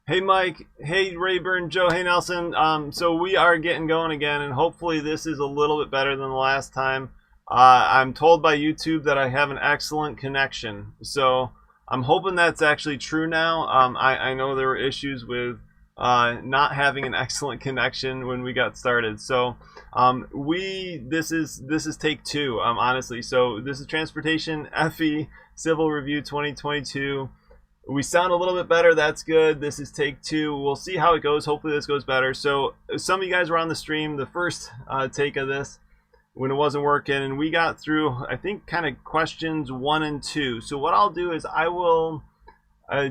Hey Mike, hey Rayburn, Joe, hey Nelson. So we are getting going again, and hopefully this is a little bit better than the last time. I'm told by YouTube that I have an excellent connection, so I'm hoping that's actually true now. I know there were issues with not having an excellent connection when we got started. So this is take two. Honestly, so this is Transportation FE Civil Review 2022. We sound a little bit better. That's good. This is take two. We'll see how it goes. Hopefully this goes better. So some of you guys were on the stream the first take of this when it wasn't working, and we got through, I think, kind of questions 1 and 2. So what I'll do is I will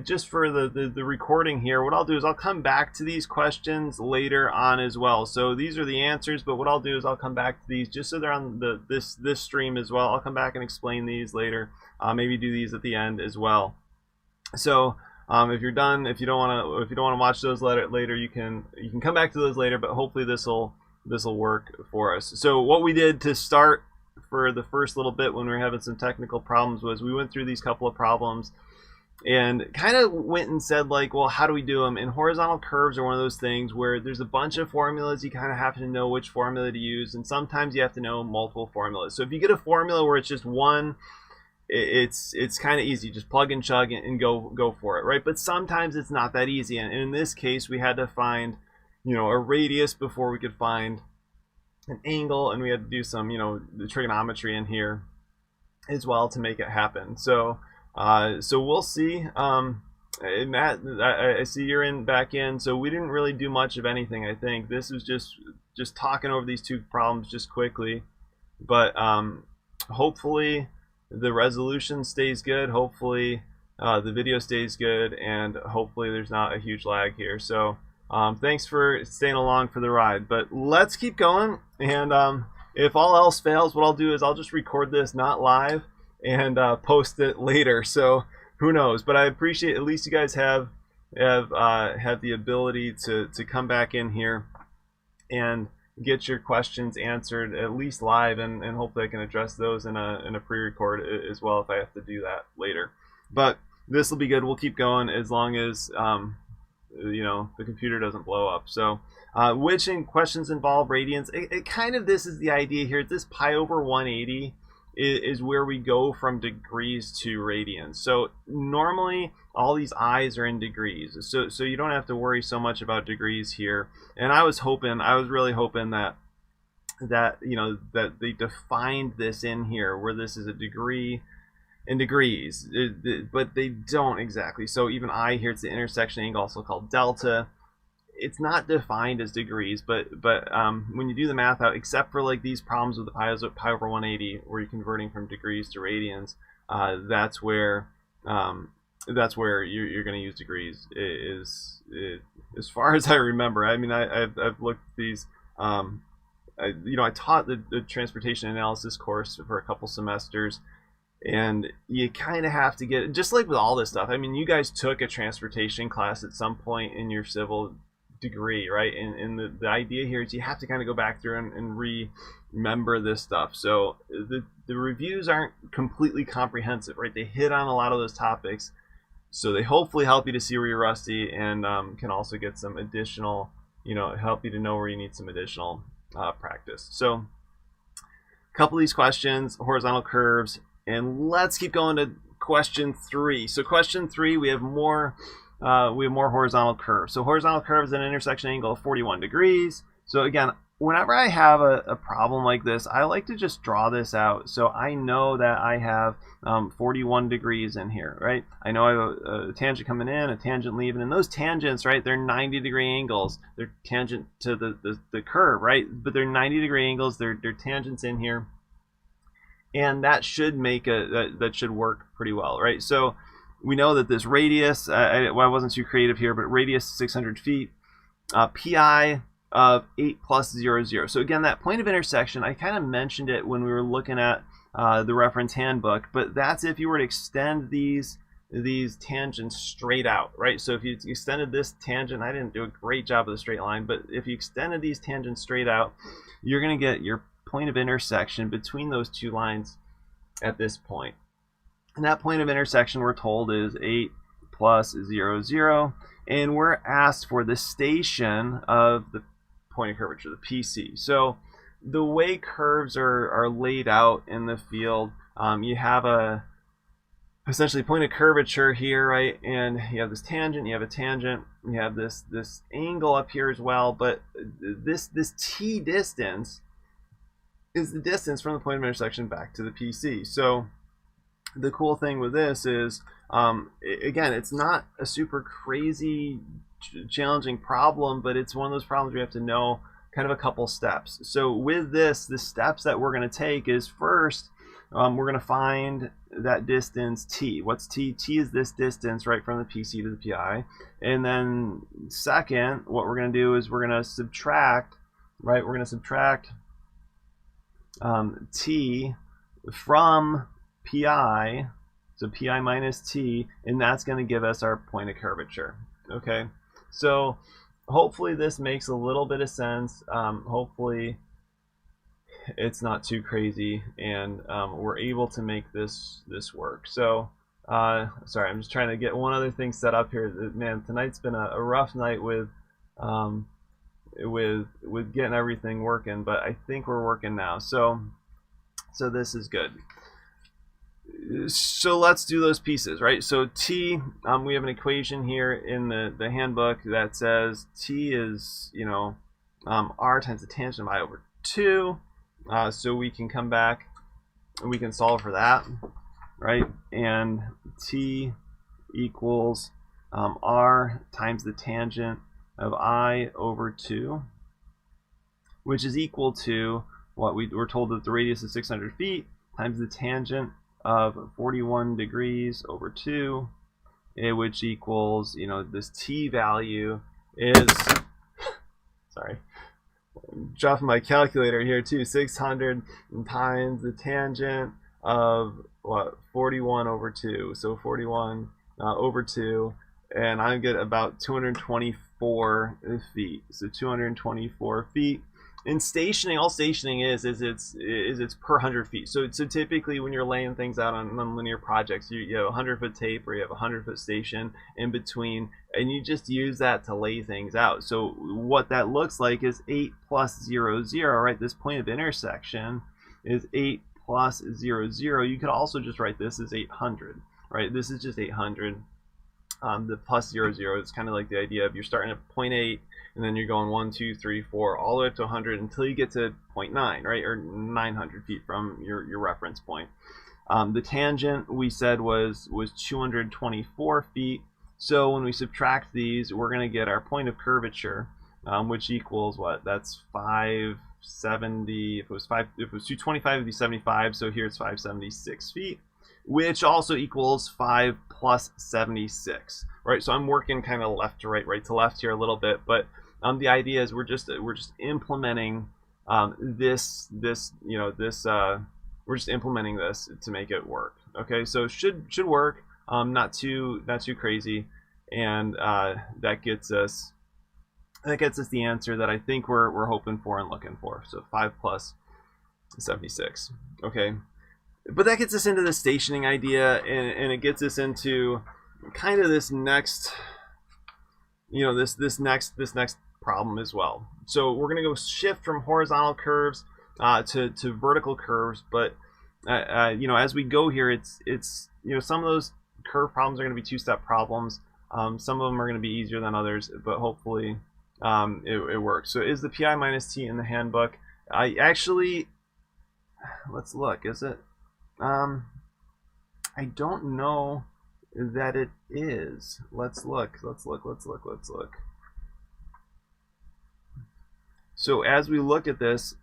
just for the recording here, what I'll do is I'll come back to these questions later on as well. So these are the answers, but what I'll do is I'll come back to these just so they're on this stream as well. I'll come back and explain these later. Maybe do these at the end as well. So if you're done, if you don't want to watch those later, you can come back to those later. But hopefully this will work for us. So what we did to start for the first little bit when we were having some technical problems was we went through these couple of problems and kind of went and said, like, well, how do we do them? And horizontal curves are one of those things where there's a bunch of formulas. You kind of have to know which formula to use, and sometimes you have to know multiple formulas. So if you get a formula where it's just one, it's kind of easy, just plug and chug and go for it, right? But sometimes it's not that easy, and in this case we had to find, a radius before we could find an angle, and we had to do some, the trigonometry in here as well to make it happen. So we'll see. Matt, I see you're back in. So we didn't really do much of anything. I think this was just talking over these two problems just quickly, but hopefully the resolution stays good. Hopefully the video stays good, and hopefully there's not a huge lag here. So thanks for staying along for the ride, but let's keep going. And if all else fails, what I'll do is I'll just record this not live and post it later. So who knows? But I appreciate at least you guys have the ability to come back in here and get your questions answered at least live, and hopefully I can address those in a pre-record as well if I have to do that later. But this will be good. We'll keep going as long as the computer doesn't blow up. So which questions involve radians? It kind of, this is the idea here. This pi over 180 is where we go from degrees to radians. So normally all these i's are in degrees, so you don't have to worry so much about degrees here. And I was really hoping that they defined this in here where this is a degree in degrees, but they don't exactly. So even I here, it's the intersection angle, also called delta. It's not defined as degrees, but when you do the math out, except for like these problems with the pi over 180 where you're converting from degrees to radians, that's where you're going to use degrees. As far as I remember. I mean, I've looked at these. I taught the transportation analysis course for a couple semesters, and you kind of have to get, just like with all this stuff. I mean, you guys took a transportation class at some point in your civil degree, right? And the idea here is you have to kind of go back through and remember this stuff. So the reviews aren't completely comprehensive, right? They hit on a lot of those topics, so they hopefully help you to see where you're rusty, and can also get some additional, help you to know where you need some additional practice. So a couple of these questions, horizontal curves, and let's keep going to question 3. So question 3, we have more horizontal curves. So horizontal curves at an intersection angle of 41 degrees. So again, whenever I have a problem like this, I like to just draw this out. So I know that I have 41 degrees in here, right? I know I have a tangent coming in, a tangent leaving, and those tangents, right, they're 90-degree angles. They're tangent to the curve, right? But they're 90-degree angles. They're tangents in here. And that should that should work pretty well, right? So we know that this radius, I wasn't too creative here, but radius 600 feet, pi of 8 plus 0, 0. So again, that point of intersection, I kind of mentioned it when we were looking at the reference handbook, but that's if you were to extend these tangents straight out, right? So if you extended this tangent, I didn't do a great job of the straight line, but if you extended these tangents straight out, you're going to get your point of intersection between those two lines at this point. And that point of intersection, we're told, is 8 plus 0, 0. And we're asked for the station of the point of curvature, the PC. So the way curves are laid out in the field, you have a essentially point of curvature here, right? And you have this tangent, you have a tangent, you have this angle up here as well, but this t distance is the distance from the point of intersection back to the PC. So the cool thing with this is, again, it's not a super crazy challenging problem, but it's one of those problems we have to know kind of a couple steps. So with this, the steps that we're going to take is first, we're going to find that distance t. What's t? T is this distance right from the PC to the PI. And then second, what we're going to do is we're going to subtract, right? We're going to subtract t from PI, so PI minus t, and that's going to give us our point of curvature. Okay, so hopefully this makes a little bit of sense. Hopefully it's not too crazy, and we're able to make this work. So sorry, I'm just trying to get one other thing set up here. Man, tonight's been a rough night with getting everything working, but I think we're working now. So this is good. So let's do those pieces, right? So t, we have an equation here in the handbook that says t is, r times the tangent of I over 2. So we can come back and we can solve for that, right? And t equals r times the tangent of I over 2, which is equal to what we were told that the radius is 600 feet times the tangent of 41 degrees over 2, which equals, this t value is, sorry, I'm dropping my calculator here too, 600 times the tangent of what, 41 over 2, so 41 over 2, and I get about 224 feet, so 224 feet. And stationing, all stationing is it's per 100 feet. So typically when you're laying things out on linear projects, you have a 100-foot tape or you have a 100-foot station in between, and you just use that to lay things out. So what that looks like is 8 plus 0, 0, right? This point of intersection is 8 plus 0, 0. You could also just write this as 800, right? This is just 800. The plus 0, 0 is kind of like the idea of you're starting at 0.8, and then you're going 1, 2, 3, 4, all the way up to 100 until you get to 0.9, right, or 900 feet from your reference point. The tangent we said was 224 feet. So when we subtract these, we're going to get our point of curvature, which equals what? That's 570. If it was 225, it'd be 75. So here it's 576 feet, which also equals 5 plus 76, right? So I'm working kind of left to right, right to left here a little bit, but the idea is we're just implementing we're just implementing this to make it work. Okay, so should work, not too crazy, and that gets us the answer that I think we're hoping for and looking for. So 5 plus 76. Okay. But that gets us into the stationing idea, and it gets us into kind of this next, this next problem as well. So we're going to go shift from horizontal curves to vertical curves. But as we go here, it's some of those curve problems are going to be two-step problems. Some of them are going to be easier than others, but hopefully it works. So is the PI minus T in the handbook? Let's look. Is it? I don't know that it is. Let's look. So as we look at this,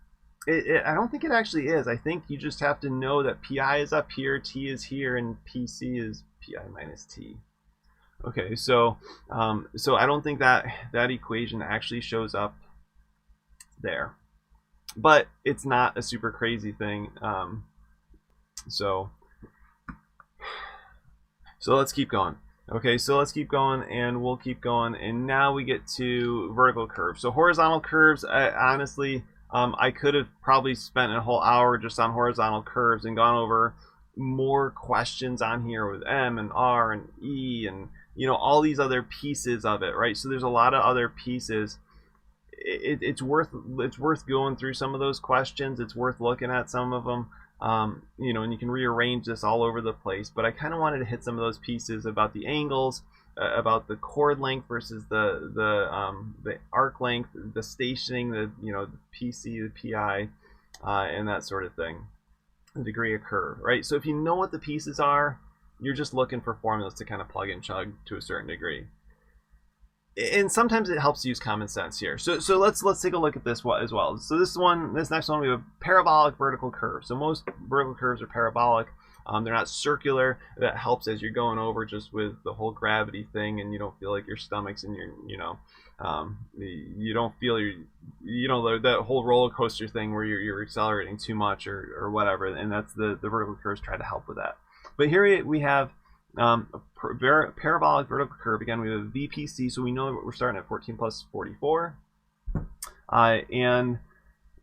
I don't think it actually is. I think you just have to know that PI is up here, T is here, and PC is PI minus T. Okay, so I don't think that equation actually shows up there, but it's not a super crazy thing. So let's keep going. Okay, so let's keep going, and we'll keep going, and now we get to vertical curves. So horizontal curves, honestly, I could have probably spent a whole hour just on horizontal curves and gone over more questions on here with M and R and E and you know, all these other pieces of it, right? So there's a lot of other pieces. It's worth going through some of those questions. It's worth looking at some of them. You know, and you can rearrange this all over the place. But I kind of wanted to hit some of those pieces about the angles, about the chord length versus the arc length, the stationing, the PC, the PI, and that sort of thing. The degree of curve, right? So if you know what the pieces are, you're just looking for formulas to kind of plug and chug to a certain degree. And sometimes it helps to use common sense here. So let's take a look at this as well. So this next one, we have parabolic vertical curve. So most vertical curves are parabolic. They're not circular. That helps as you're going over just with the whole gravity thing, and you don't feel like your stomach's in your, you don't feel that whole roller coaster thing where you're accelerating too much or whatever. And that's the vertical curves try to help with that. But here we have a parabolic vertical curve. Again, we have a VPC, so we know that we're starting at 14 plus 44. And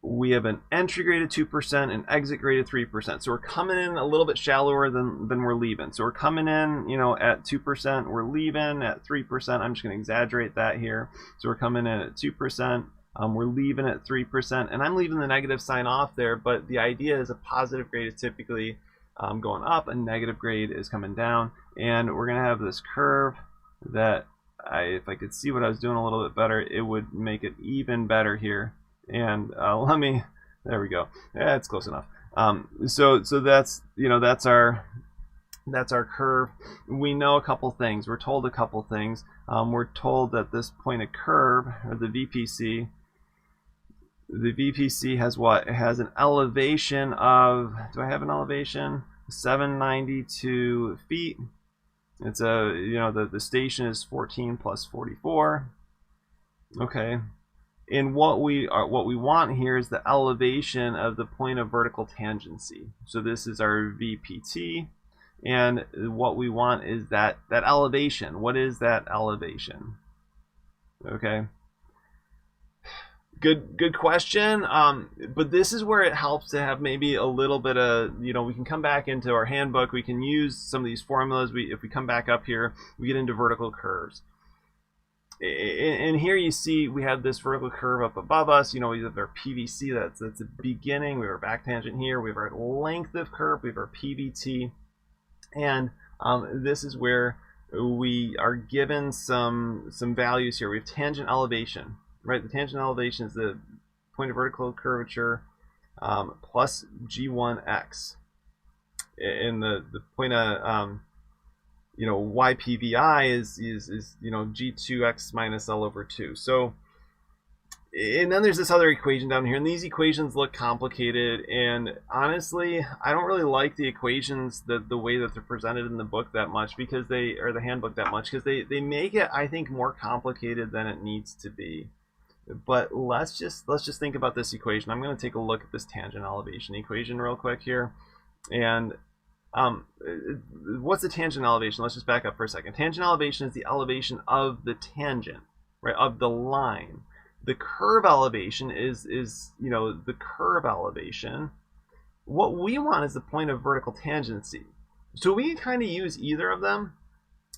we have an entry grade of 2% and exit grade of 3%. So we're coming in a little bit shallower than we're leaving. So we're coming in, at 2%. We're leaving at 3%. I'm just going to exaggerate that here. So we're coming in at 2%. We're leaving at 3%. And I'm leaving the negative sign off there. But the idea is a positive grade is typically going up, a negative grade is coming down, and we're going to have this curve that if I could see what I was doing a little bit better, it would make it even better here. And there we go. Yeah, it's close enough. So that's that's our curve. We know a couple things. We're told a couple things. We're told that this point of curve, or the VPC has what? It has an elevation of, do I have an elevation? 792 feet. It's the station is 14 plus 44. Okay. And what we want here is the elevation of the point of vertical tangency. So this is our VPT, and what we want is that elevation. What is that elevation? Okay. Good question. But this is where it helps to have maybe a little bit of, we can come back into our handbook. We can use some of these formulas. If we come back up here, we get into vertical curves. And here you see we have this vertical curve up above us. We have our PVC, that's the beginning. We have our back tangent here. We have our length of curve. We have our PVT. And this is where we are given some values here. We have tangent elevation. Right, the tangent elevation is the point of vertical curvature plus G1x, and the point of YPVI is G2x minus L over 2. So, and then there's this other equation down here, and these equations look complicated. And honestly, I don't really like the equations the way that they're presented in the book that much, because the handbook that much, because they make it, I think, more complicated than it needs to be. But let's just think about this equation. I'm going to take a look at this tangent elevation equation real quick here. And what's the tangent elevation? Let's just back up for a second. Tangent elevation is the elevation of the tangent, right, of the line. The curve elevation is the curve elevation. What we want is the point of vertical tangency. So we can kind of use either of them.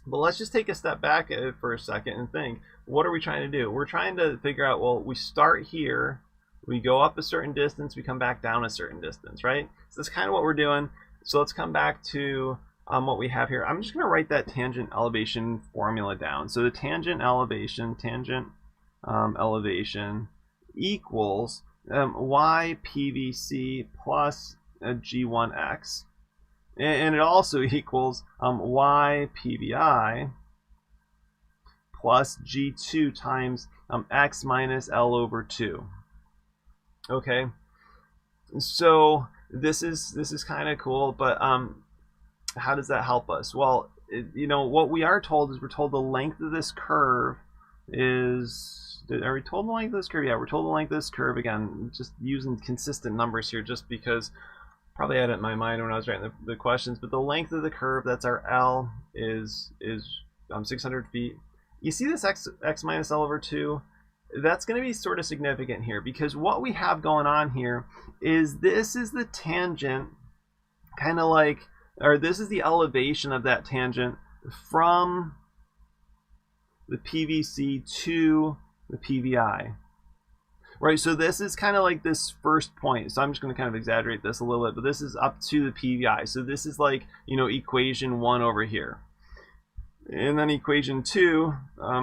But let's just take a step back for a second and think, what are we trying to do? We're trying to figure out, well, we start here, we go up a certain distance, we come back down a certain distance, right? So that's kind of what we're doing. So let's come back to what we have here. I'm just going to write that tangent elevation formula down. So the tangent elevation equals YPVC plus G1x. And it also equals YPVI plus G2 times x minus L over 2. Okay, so this is kind of cool, but how does that help us? Well, what we are told is we're told the length of this curve is. Are we told the length of this curve? Yeah, we're told the length of this curve. Again, just using consistent numbers here, just because. Probably had it in my mind when I was writing the questions, but the length of the curve, that's our L, is 600 feet. You see this x minus L over 2? That's going to be sort of significant here, because what we have going on here is this is the tangent, kind of like, or this is the elevation of that tangent from the PVC to the PVI. Right, so this is kind of like this first point. So I'm just going to kind of exaggerate this a little bit, but this is up to the PVI. So this is like, you know, equation 1 over here. And then equation 2,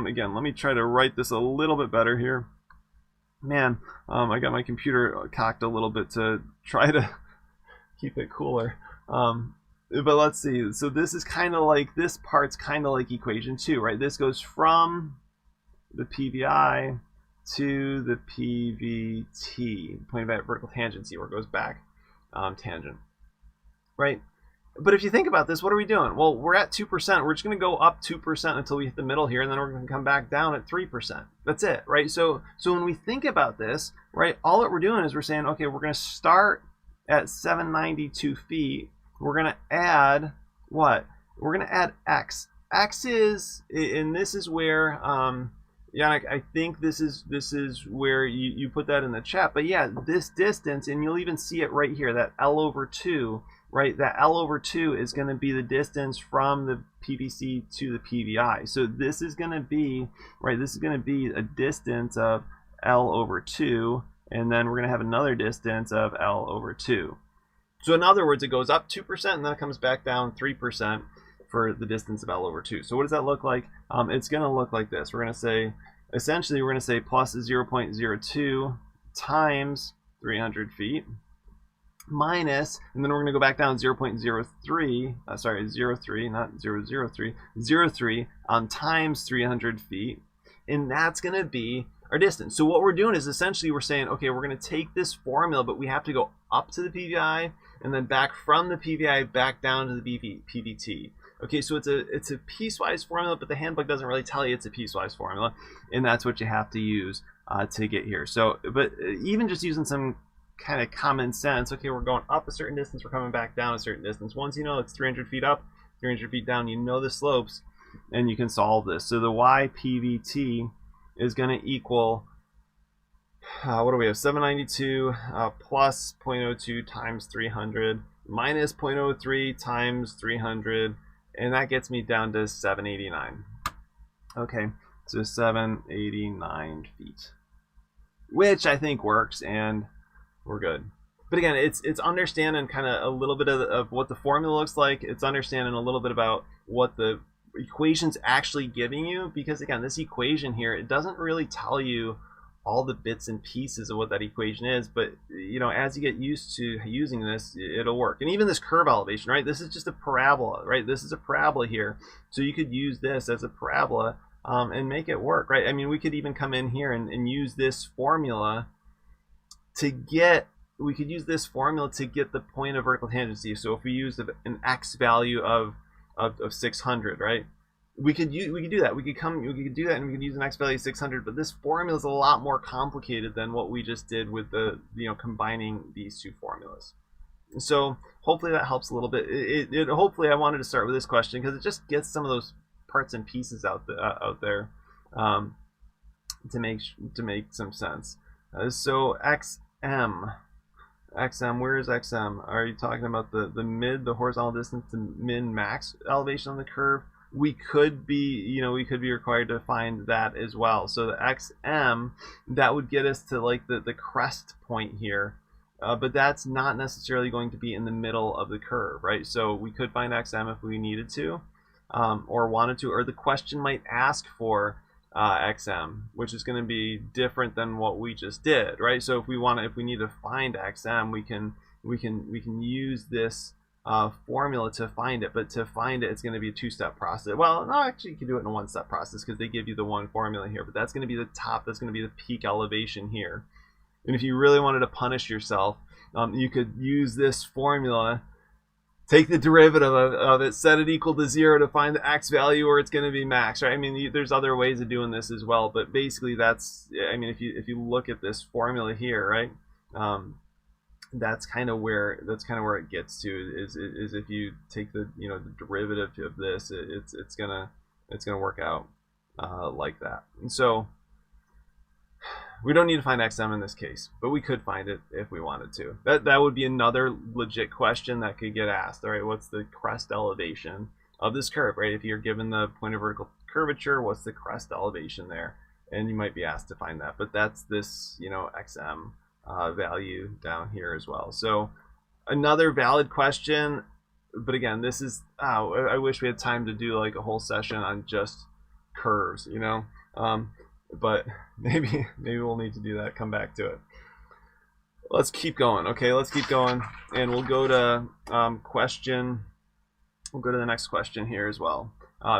again, let me try to write this a little bit better here. Man, I got my computer cocked a little bit to try to keep it cooler. But let's see. So this is kind of like, this part's kind of like equation 2, right? This goes from the PVI to the PVT, point of vertical tangent, see where it goes back, tangent, right? But if you think about this, what are we doing? Well, we're at 2%. We're just going to go up 2% until we hit the middle here, and then we're going to come back down at 3%. That's it, right? So when we think about this, right, all that we're doing is we're saying, okay, we're going to start at 792 feet. We're going to add what? We're going to add X. X is, and this is where, yeah, I think this is where you put that in the chat. But yeah, this distance, and you'll even see it right here, that L over 2, right? That L over 2 is going to be the distance from the PVC to the PVI. So this is going to be, right, this is going to be a distance of L over 2, and then we're going to have another distance of L over 2. So in other words, it goes up 2%, and then it comes back down 3%. For the distance of L over 2. So what does that look like? It's going to look like this. We're going to say, essentially, we're going to say plus 0.02 times 300 feet minus, and then we're going to go back down 0.03, sorry, 03, not 003, 03 times 300 feet, and that's going to be our distance. So what we're doing is essentially we're saying, okay, we're going to take this formula, but we have to go up to the PVI and then back from the PVI back down to the PVT. Okay, so it's a piecewise formula, but the handbook doesn't really tell you it's a piecewise formula, and that's what you have to use to get here. So, but even just using some kind of common sense, okay, we're going up a certain distance, we're coming back down a certain distance. Once you know it's 300 feet up, 300 feet down, you know the slopes, and you can solve this. So the YPVT is going to equal, what do we have, 792 plus 0.02 times 300 minus 0.03 times 300, and that gets me down to 789. Okay, so 789 feet, which I think works, and we're good. But again, it's understanding kind of a little bit of what the formula looks like. It's understanding a little bit about what the equation's actually giving you, because again, this equation here, it doesn't really tell you all the bits and pieces of what that equation is, but you know, as you get used to using this, it'll work. And even this curve elevation, right? This is just a parabola, right? This is a parabola here, so you could use this as a parabola and make it work, right? I mean, we could even come in here and use this formula to get. We could use this formula to get the point of vertical tangency. So if we use an x value of 600, right? We could do that. We could do that, and we could use an x value of 600. But this formula is a lot more complicated than what we just did with the, you know, combining these two formulas. So hopefully that helps a little bit. Hopefully I wanted to start with this question because it just gets some of those parts and pieces out there to make some sense. So XM, where is XM? Are you talking about the horizontal distance to min max elevation on the curve? We could be required to find that as well. So the XM, that would get us to like the crest point here, but that's not necessarily going to be in the middle of the curve, right? So we could find XM if we needed to, or wanted to, or the question might ask for XM, which is going to be different than what we just did, right? So if we need to find XM, we can use this formula to find it, but to find it, it's going to be a two-step process. Well, no, actually, you can do it in a one-step process because they give you the one formula here, but that's going to be the top, that's going to be the peak elevation here. And if you really wanted to punish yourself, you could use this formula, take the derivative of it, set it equal to 0 to find the x value where it's going to be max, right? I mean, there's other ways of doing this as well, but basically that's, I mean, if you look at this formula here, right? That's kind of where it gets to is if you take the the derivative of this, it's gonna work out like that. And so we don't need to find XM in this case, but we could find it if we wanted to. That would be another legit question that could get asked. All right, what's the crest elevation of this curve, right? If you're given the point of vertical curvature, what's the crest elevation there? And you might be asked to find that, but that's this, you know, XM value down here as well. So another valid question, but again, this is, I wish we had time to do like a whole session on just curves, you know, but maybe we'll need to do that, come back to it. Let's keep going. Okay, let's keep going, and we'll go to question. We'll go to the next question here as well.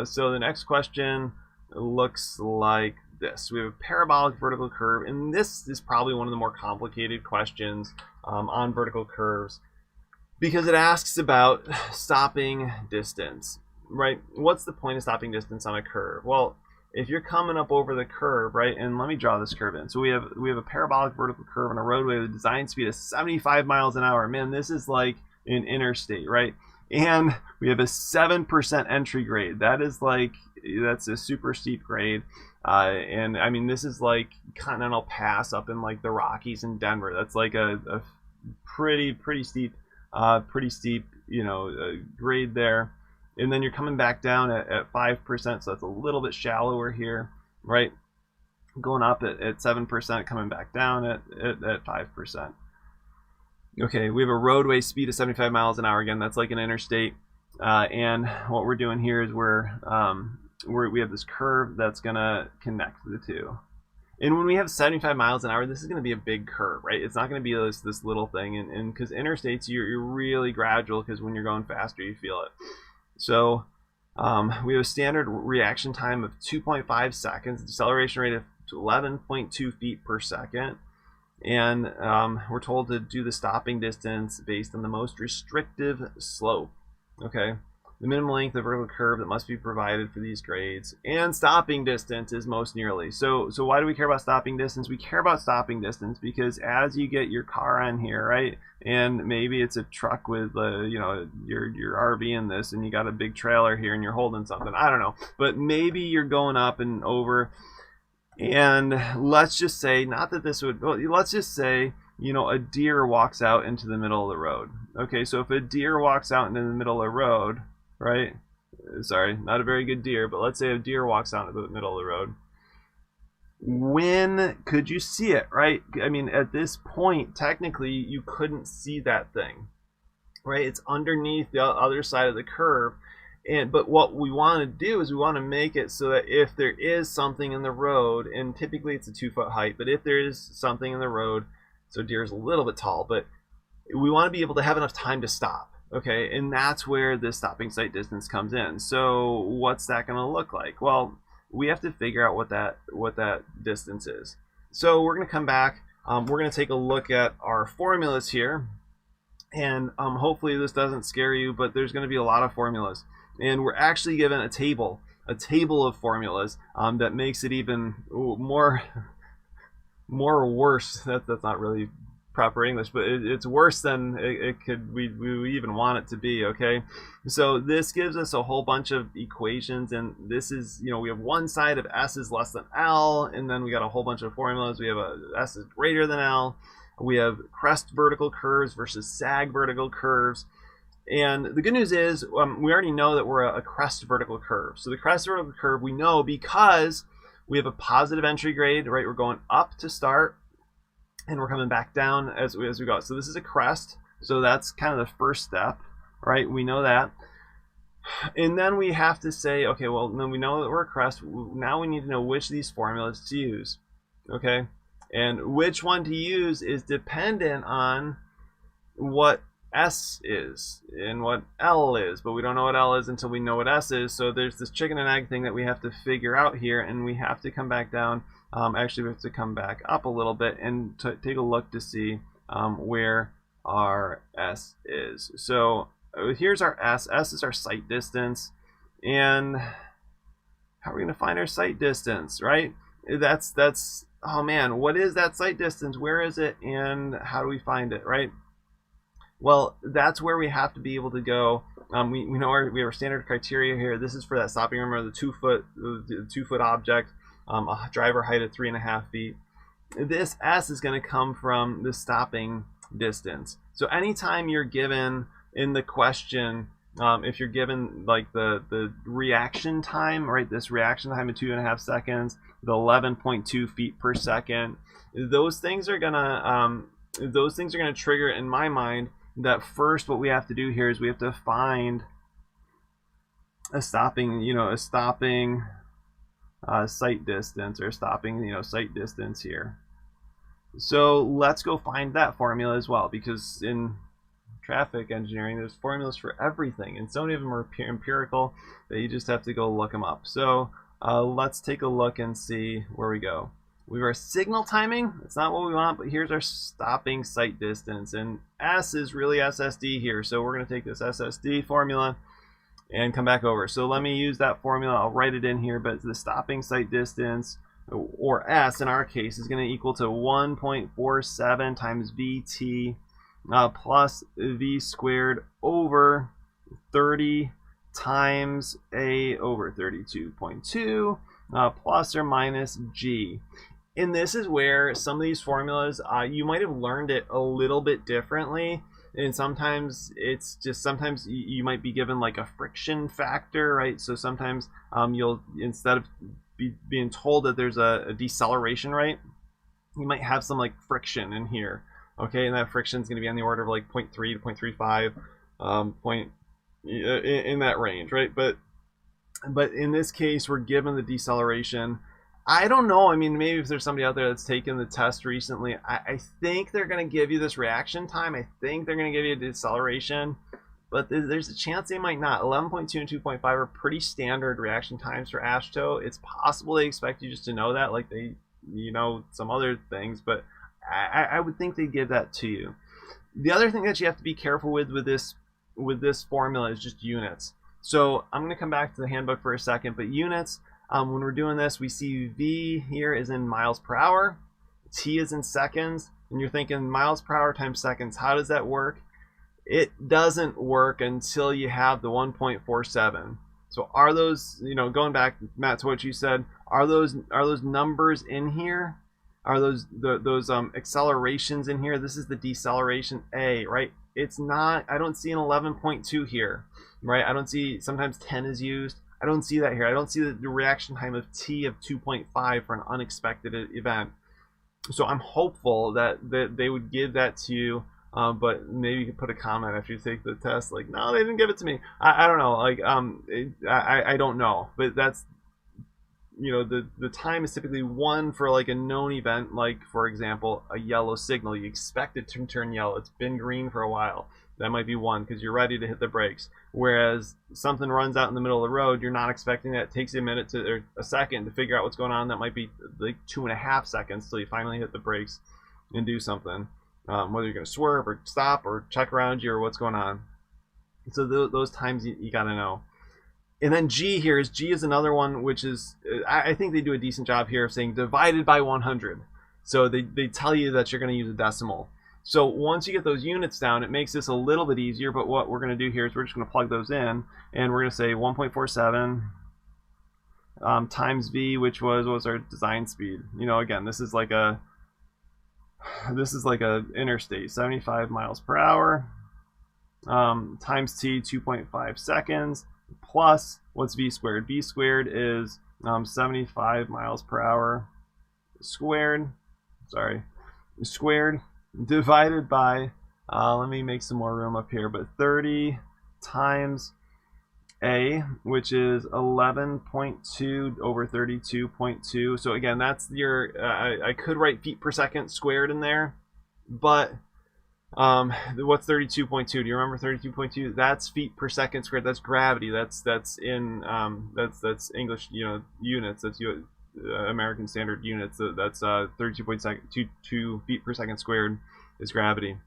So the next question looks like this. We have a parabolic vertical curve, and this is probably one of the more complicated questions on vertical curves because it asks about stopping distance, right? What's the point of stopping distance on a curve? Well, if you're coming up over the curve, right, and let me draw this curve in. So we have a parabolic vertical curve on a roadway with a design speed of 75 miles an hour. Man, this is like an interstate, right? And we have a 7% entry grade. That's a super steep grade. And I mean, this is like Continental Pass up in like the Rockies in Denver. That's like a pretty steep, you know, grade there. And then you're coming back down at 5%, so that's a little bit shallower here, right? Going up at 7%, coming back down at 5%. Okay, we have a roadway speed of 75 miles an hour. Again, that's like an interstate. And what we're doing here is we have this curve that's gonna connect the two. And when we have 75 miles an hour, this is gonna be a big curve, right? It's not gonna be this little thing. And because interstates, you're really gradual, because when you're going faster, you feel it. So we have a standard reaction time of 2.5 seconds, deceleration rate of 11.2 feet per second. And we're told to do the stopping distance based on the most restrictive slope. Okay, the minimum length of vertical curve that must be provided for these grades, and stopping distance is most nearly. So why do we care about stopping distance? We care about stopping distance because as you get your car on here, right, and maybe it's a truck with you know, your RV in this, and you got a big trailer here and you're holding something, I don't know, but maybe you're going up and over. And let's just say, not that this would, well, let's just say, you know, a deer walks out into the middle of the road. Okay, so if a deer walks out into the middle of the road, right? Sorry, not a very good deer, but let's say a deer walks out into the middle of the road. When could you see it, right? I mean, at this point, technically, you couldn't see that thing, right? It's underneath the other side of the curve. But what we want to do is we want to make it so that if there is something in the road, and typically it's a 2-foot height, but if there is something in the road, so deer is a little bit tall, but we want to be able to have enough time to stop, okay? And that's where the stopping sight distance comes in. So what's that going to look like? Well, we have to figure out what that distance is. So we're going to come back. We're going to take a look at our formulas here, and hopefully this doesn't scare you, but there's going to be a lot of formulas. And we're actually given a table of formulas that makes it even more worse. That's not really proper English, but it's worse than we even want it to be. Okay, so this gives us a whole bunch of equations, and this is, you know, we have one side of S is less than L, and then we got a whole bunch of formulas. We have S is greater than L. We have crest vertical curves versus sag vertical curves. And the good news is we already know that we're a crest vertical curve. So the crest vertical curve we know because we have a positive entry grade, right? We're going up to start, and we're coming back down as we go. So this is a crest. So that's kind of the first step, right? We know that. And then we have to say, okay, well, then we know that we're a crest. Now we need to know which of these formulas to use, okay? And which one to use is dependent on what S is and what L is, but we don't know what L is until we know what S is. So there's this chicken and egg thing that we have to figure out here, and we have to come back down. Actually, we have to come back up a little bit and take a look to see where our S is. So here's our S. S is our sight distance, and how are we going to find our sight distance, right? That's oh man, what is that sight distance? Where is it, and how do we find it, right? Well, that's where we have to be able to go. We know we have our standard criteria here. This is for that stopping. Remember the 2-foot object, a driver height of 3.5 feet. This S is going to come from the stopping distance. So anytime you're given in the question if you're given like the reaction time, right, this reaction time of 2.5 seconds, the 11.2 feet per second, those things are gonna trigger in my mind that first what we have to do here is we have to find a stopping, sight distance, or stopping, sight distance here. So let's go find that formula as well, because in traffic engineering there's formulas for everything, and so many of them are empirical that you just have to go look them up. So let's take a look and see where we go. We have our signal timing. It's not what we want, but here's our stopping sight distance, and S is really SSD here, so we're going to take this SSD formula and come back over. So let me use that formula. I'll write it in here, but the stopping sight distance, or S in our case, is going to equal to 1.47 times VT plus V squared over 30 times A over 32.2 plus or minus G. And this is where some of these formulas, you might have learned it a little bit differently. And sometimes it's just, sometimes you might be given like a friction factor, right? So sometimes you'll, instead of being told that there's a deceleration rate, you might have some like friction in here. Okay, and that friction is going to be on the order of like 0.3 to 0.35 in that range, right? But in this case, we're given the deceleration. I don't know. I mean, maybe if there's somebody out there that's taken the test recently, I think they're going to give you this reaction time. I think they're going to give you a deceleration, but there's a chance they might not. 11.2 and 2.5 are pretty standard reaction times for AASHTO. It's possible they expect you just to know that, like they, some other things, but I would think they'd give that to you. The other thing that you have to be careful with this formula is just units. So I'm going to come back to the handbook for a second, but units, when we're doing this, we see V here is in miles per hour, T is in seconds, and you're thinking miles per hour times seconds. How does that work? It doesn't work until you have the 1.47. So are those, going back, Matt, to what you said, are those numbers in here? Are those accelerations in here? This is the deceleration A, right? It's not, I don't see an 11.2 here, right? I don't see, sometimes 10 is used. I don't see that here. I don't see the reaction time of T of 2.5 for an unexpected event. So I'm hopeful that they would give that to you, but maybe you could put a comment after you take the test, like, no, they didn't give it to me. I don't know, like, I don't know, but that's, the time is typically 1 for like a known event, like for example a yellow signal. You expect it to turn yellow. It's been green for a while. That might be 1 because you're ready to hit the brakes. Whereas something runs out in the middle of the road, you're not expecting that. It takes you a minute or a second to figure out what's going on. That might be like 2.5 seconds till you finally hit the brakes and do something. Whether you're going to swerve or stop or check around you or what's going on. So those times you got to know. And then G is another one, which is, I think they do a decent job here of saying divided by 100. So they tell you that you're going to use a decimal. So once you get those units down, it makes this a little bit easier. But what we're going to do here is we're just going to plug those in, and we're going to say 1.47 times V, which was our design speed. Again, this is like a interstate, 75 miles per hour, times T, 2.5 seconds, plus what's V squared? V squared is 75 miles per hour squared, divided by, let me make some more room up here, but 30 times A, which is 11.2 over 32.2. So again, that's your, I could write feet per second squared in there, but what's 32.2? Do you remember 32.2? That's feet per second squared. That's gravity. That's in that's English, units. That's American standard units. That's 32.2 feet per second squared is gravity,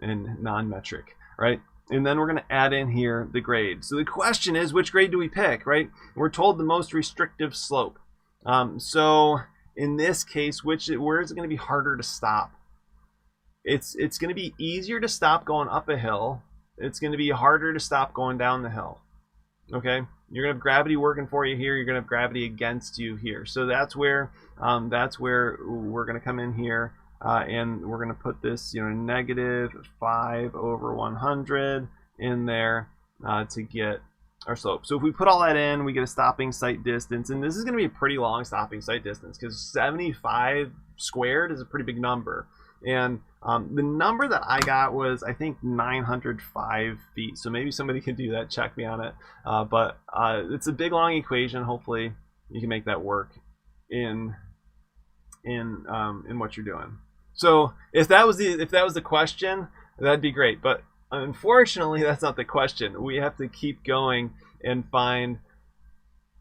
in non-metric, right? And then we're going to add in here the grade. So the question is, which grade do we pick, right? We're told the most restrictive slope. So in this case, where is it going to be harder to stop? It's going to be easier to stop going up a hill. It's going to be harder to stop going down the hill. Okay, you're going to have gravity working for you here. You're going to have gravity against you here. So that's where we're going to come in here, and we're going to put this, -5 over 100 in there to get our slope. So if we put all that in, we get a stopping sight distance, and this is going to be a pretty long stopping sight distance because 75 squared is a pretty big number. And the number that I got was, I think, 905 feet. So maybe somebody can do that, check me on it. But it's a big long equation. Hopefully you can make that work in what you're doing. So if that was the question, that'd be great. But unfortunately, that's not the question. We have to keep going and find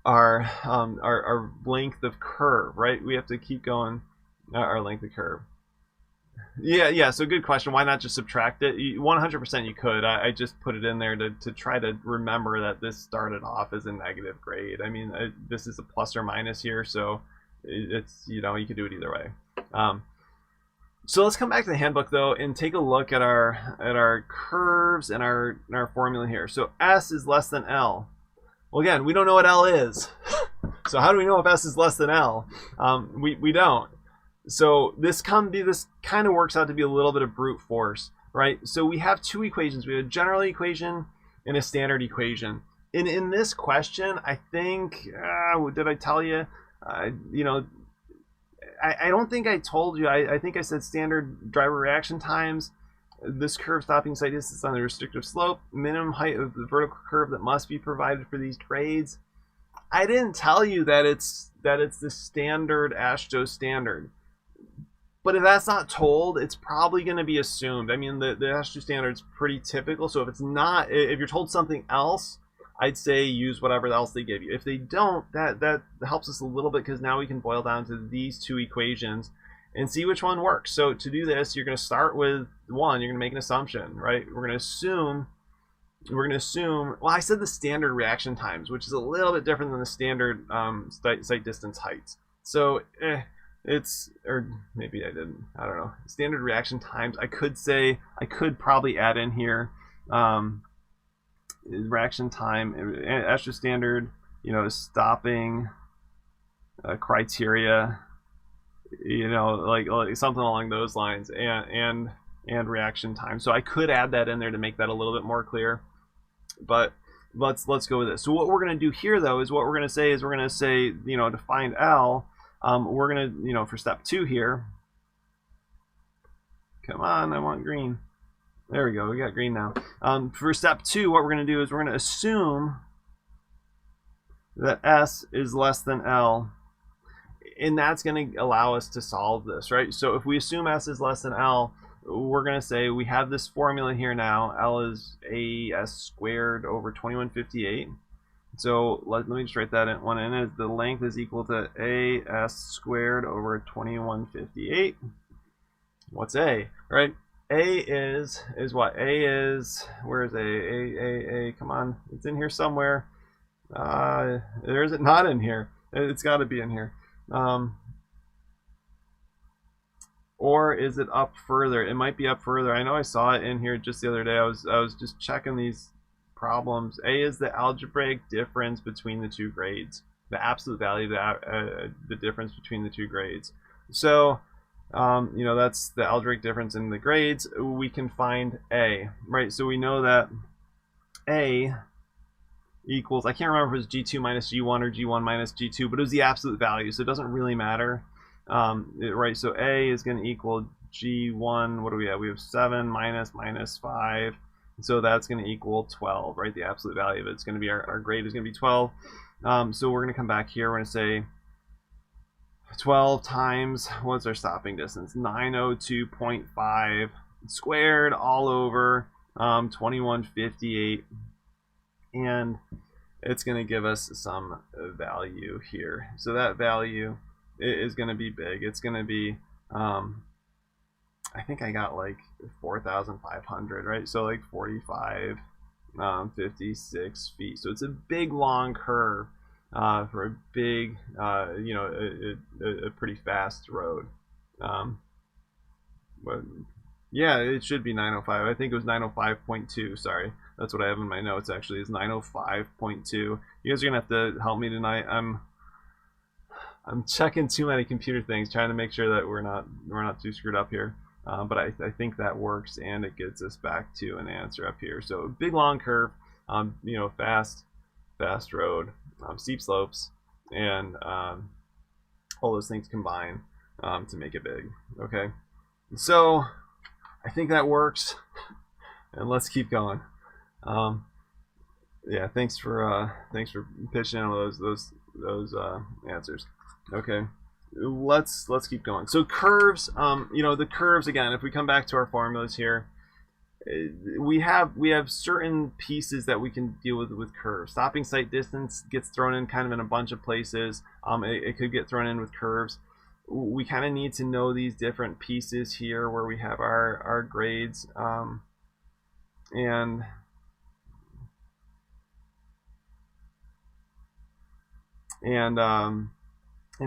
our length of curve, right? We have to keep going our length of curve. Yeah. So good question. Why not just subtract it? 100% you could. I just put it in there to try to remember that this started off as a negative grade. I mean, this is a plus or minus here, so it's, you could do it either way. So let's come back to the handbook though and take a look at our curves and our formula here. So S is less than L. Well, again, we don't know what L is. So how do we know if S is less than L? We don't. So this kind of works out to be a little bit of brute force, right? So we have two equations. We have a general equation and a standard equation. And in this question, I think, did I tell you? I don't think I told you. I think I said standard driver reaction times. This curve stopping sight distance on the restrictive slope, minimum height of the vertical curve that must be provided for these grades. I didn't tell you that it's the standard AASHTO standard. But if that's not told, it's probably going to be assumed. I mean, the AASHTO standard is pretty typical. So if it's not, if you're told something else, I'd say use whatever else they give you. If they don't, that helps us a little bit because now we can boil down to these two equations and see which one works. So to do this, you're going to start with one. You're going to make an assumption, right? We're going to assume. Well, I said the standard reaction times, which is a little bit different than the standard sight distance heights. So or maybe I didn't. I don't know. Standard reaction times. I could probably add in here. Reaction time, AASHTO standard, stopping criteria, like something along those lines, and reaction time. So I could add that in there to make that a little bit more clear. But let's go with this. So what we're going to do here though is we're going to say to find L, we're going to for step 2 here. Come on, I want green. There we go, we got green now. For step 2, what we're going to do is we're going to assume that S is less than L. And that's going to allow us to solve this, right? So if we assume S is less than L, we're going to say we have this formula here now. L is AS squared over 2158. So let me just write that one in as the length is equal to AS squared over 2158. What's A, right? A is what? A is, where is A? Come on, it's in here somewhere. There is it not in here? It's got to be in here. Or is it up further? It might be up further. I know I saw it in here just the other day. I was just checking these problems. A is the algebraic difference between the two grades. The absolute value of the difference between the two grades. So that's the algebraic difference in the grades. We can find A, right? So we know that A equals, I can't remember if it was G2 minus G1 or G1 minus G2, but it was the absolute value, so it doesn't really matter, right? So A is going to equal G1, what do we have? We have 7 minus 5, so that's going to equal 12, right? The absolute value of it's going to be, our grade is going to be 12. So we're going to come back here, we're going to say 12 times, what's our stopping distance? 902.5 squared all over 2158, and it's going to give us some value here. So that value is going to be big. It's going to be, I think I got like 4,500, right? So like 45, 56 feet. So it's a big long curve. For a big, a pretty fast road. But yeah, it should be 905. I think it was 905.2. Sorry, that's what I have in my notes. Actually, is 905.2. You guys are gonna have to help me tonight. I'm checking too many computer things, trying to make sure that we're not too screwed up here. but I think that works, and it gets us back to an answer up here. So big long curve, you know, fast road, steep slopes, and all those things combine to make it big. Okay, so I think that works, and let's keep going. Yeah, thanks for pitching in those answers. Okay, let's keep going. So curves, you know, the curves again. If we come back to our formulas here, we have certain pieces that we can deal with curves. Stopping sight distance gets thrown in kind of in a bunch of places. It could get thrown in with curves. We kind of need to know these different pieces here where we have our grades, and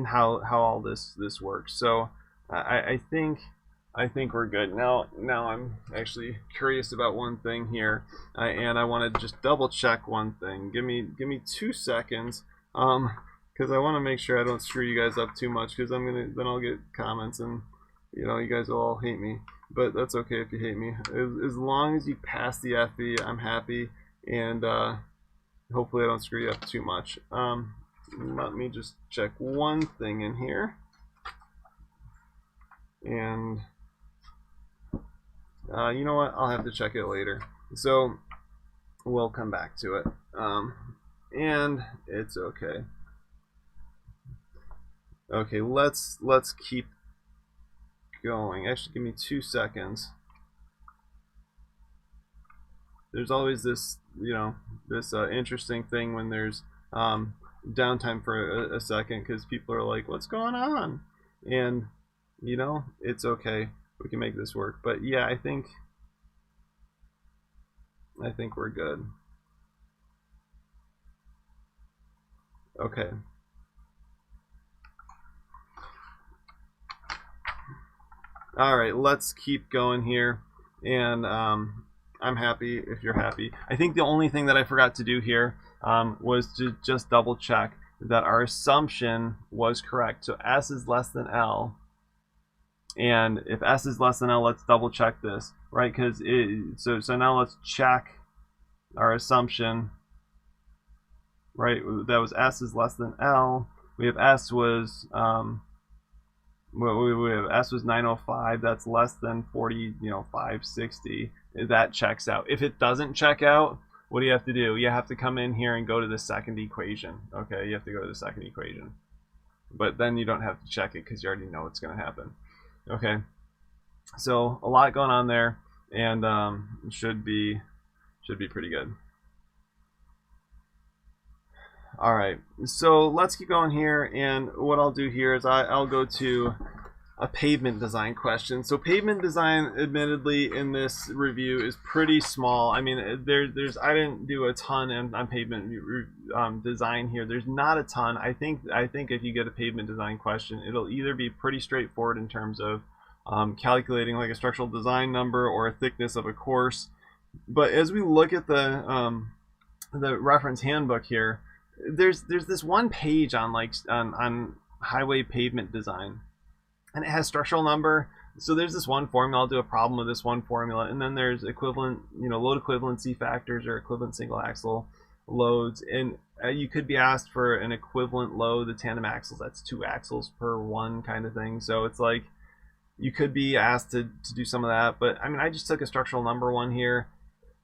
how all this works. So I think we're good. Now I'm actually curious about one thing here, and I want to just double check one thing. Give me 2 seconds, because I want to make sure I don't screw you guys up too much, because then I'll get comments and, you know, you guys will all hate me. But that's okay if you hate me. As long as you pass the FE, I'm happy, and hopefully I don't screw you up too much. Let me just check one thing in here, and you know what, I'll have to check it later, so we'll come back to it, and it's okay. Okay, let's keep going. Actually, give me 2 seconds. There's always this, you know, this interesting thing when there's downtime for a second, because people are like, what's going on? And, you know, it's okay, we can make this work. But yeah, I think we're good. Okay, all right, let's keep going here, and I'm happy if you're happy. I think the only thing that I forgot to do here was to just double check that our assumption was correct. So S is less than L, and if S is less than L, let's double check this, right? Because so now let's check our assumption, right? That was S is less than L. We have S was we have S was 905. That's less than 40, you know, 560. That checks out. If it doesn't check out, what do you have to do? You have to come in here and go to the second equation. Okay, you have to go to the second equation. But then you don't have to check it because you already know what's going to happen. Okay, so a lot going on there, and should be pretty good. All right, so let's keep going here, and what I'll do here is I'll go to a pavement design question. So pavement design, admittedly, in this review is pretty small. I mean, there's I didn't do a ton on pavement design here. There's not a ton. I think if you get a pavement design question, it'll either be pretty straightforward in terms of calculating like a structural design number or a thickness of a course. But as we look at the reference handbook here, there's this one page on on highway pavement design, and it has structural number. So there's this one formula. I'll do a problem with this one formula, and then there's equivalent, you know, load equivalency factors or equivalent single axle loads, and you could be asked for an equivalent load. The tandem axles, that's 2 axles per one kind of thing. So it's like you could be asked to do some of that, but I mean, I just took a structural number one here.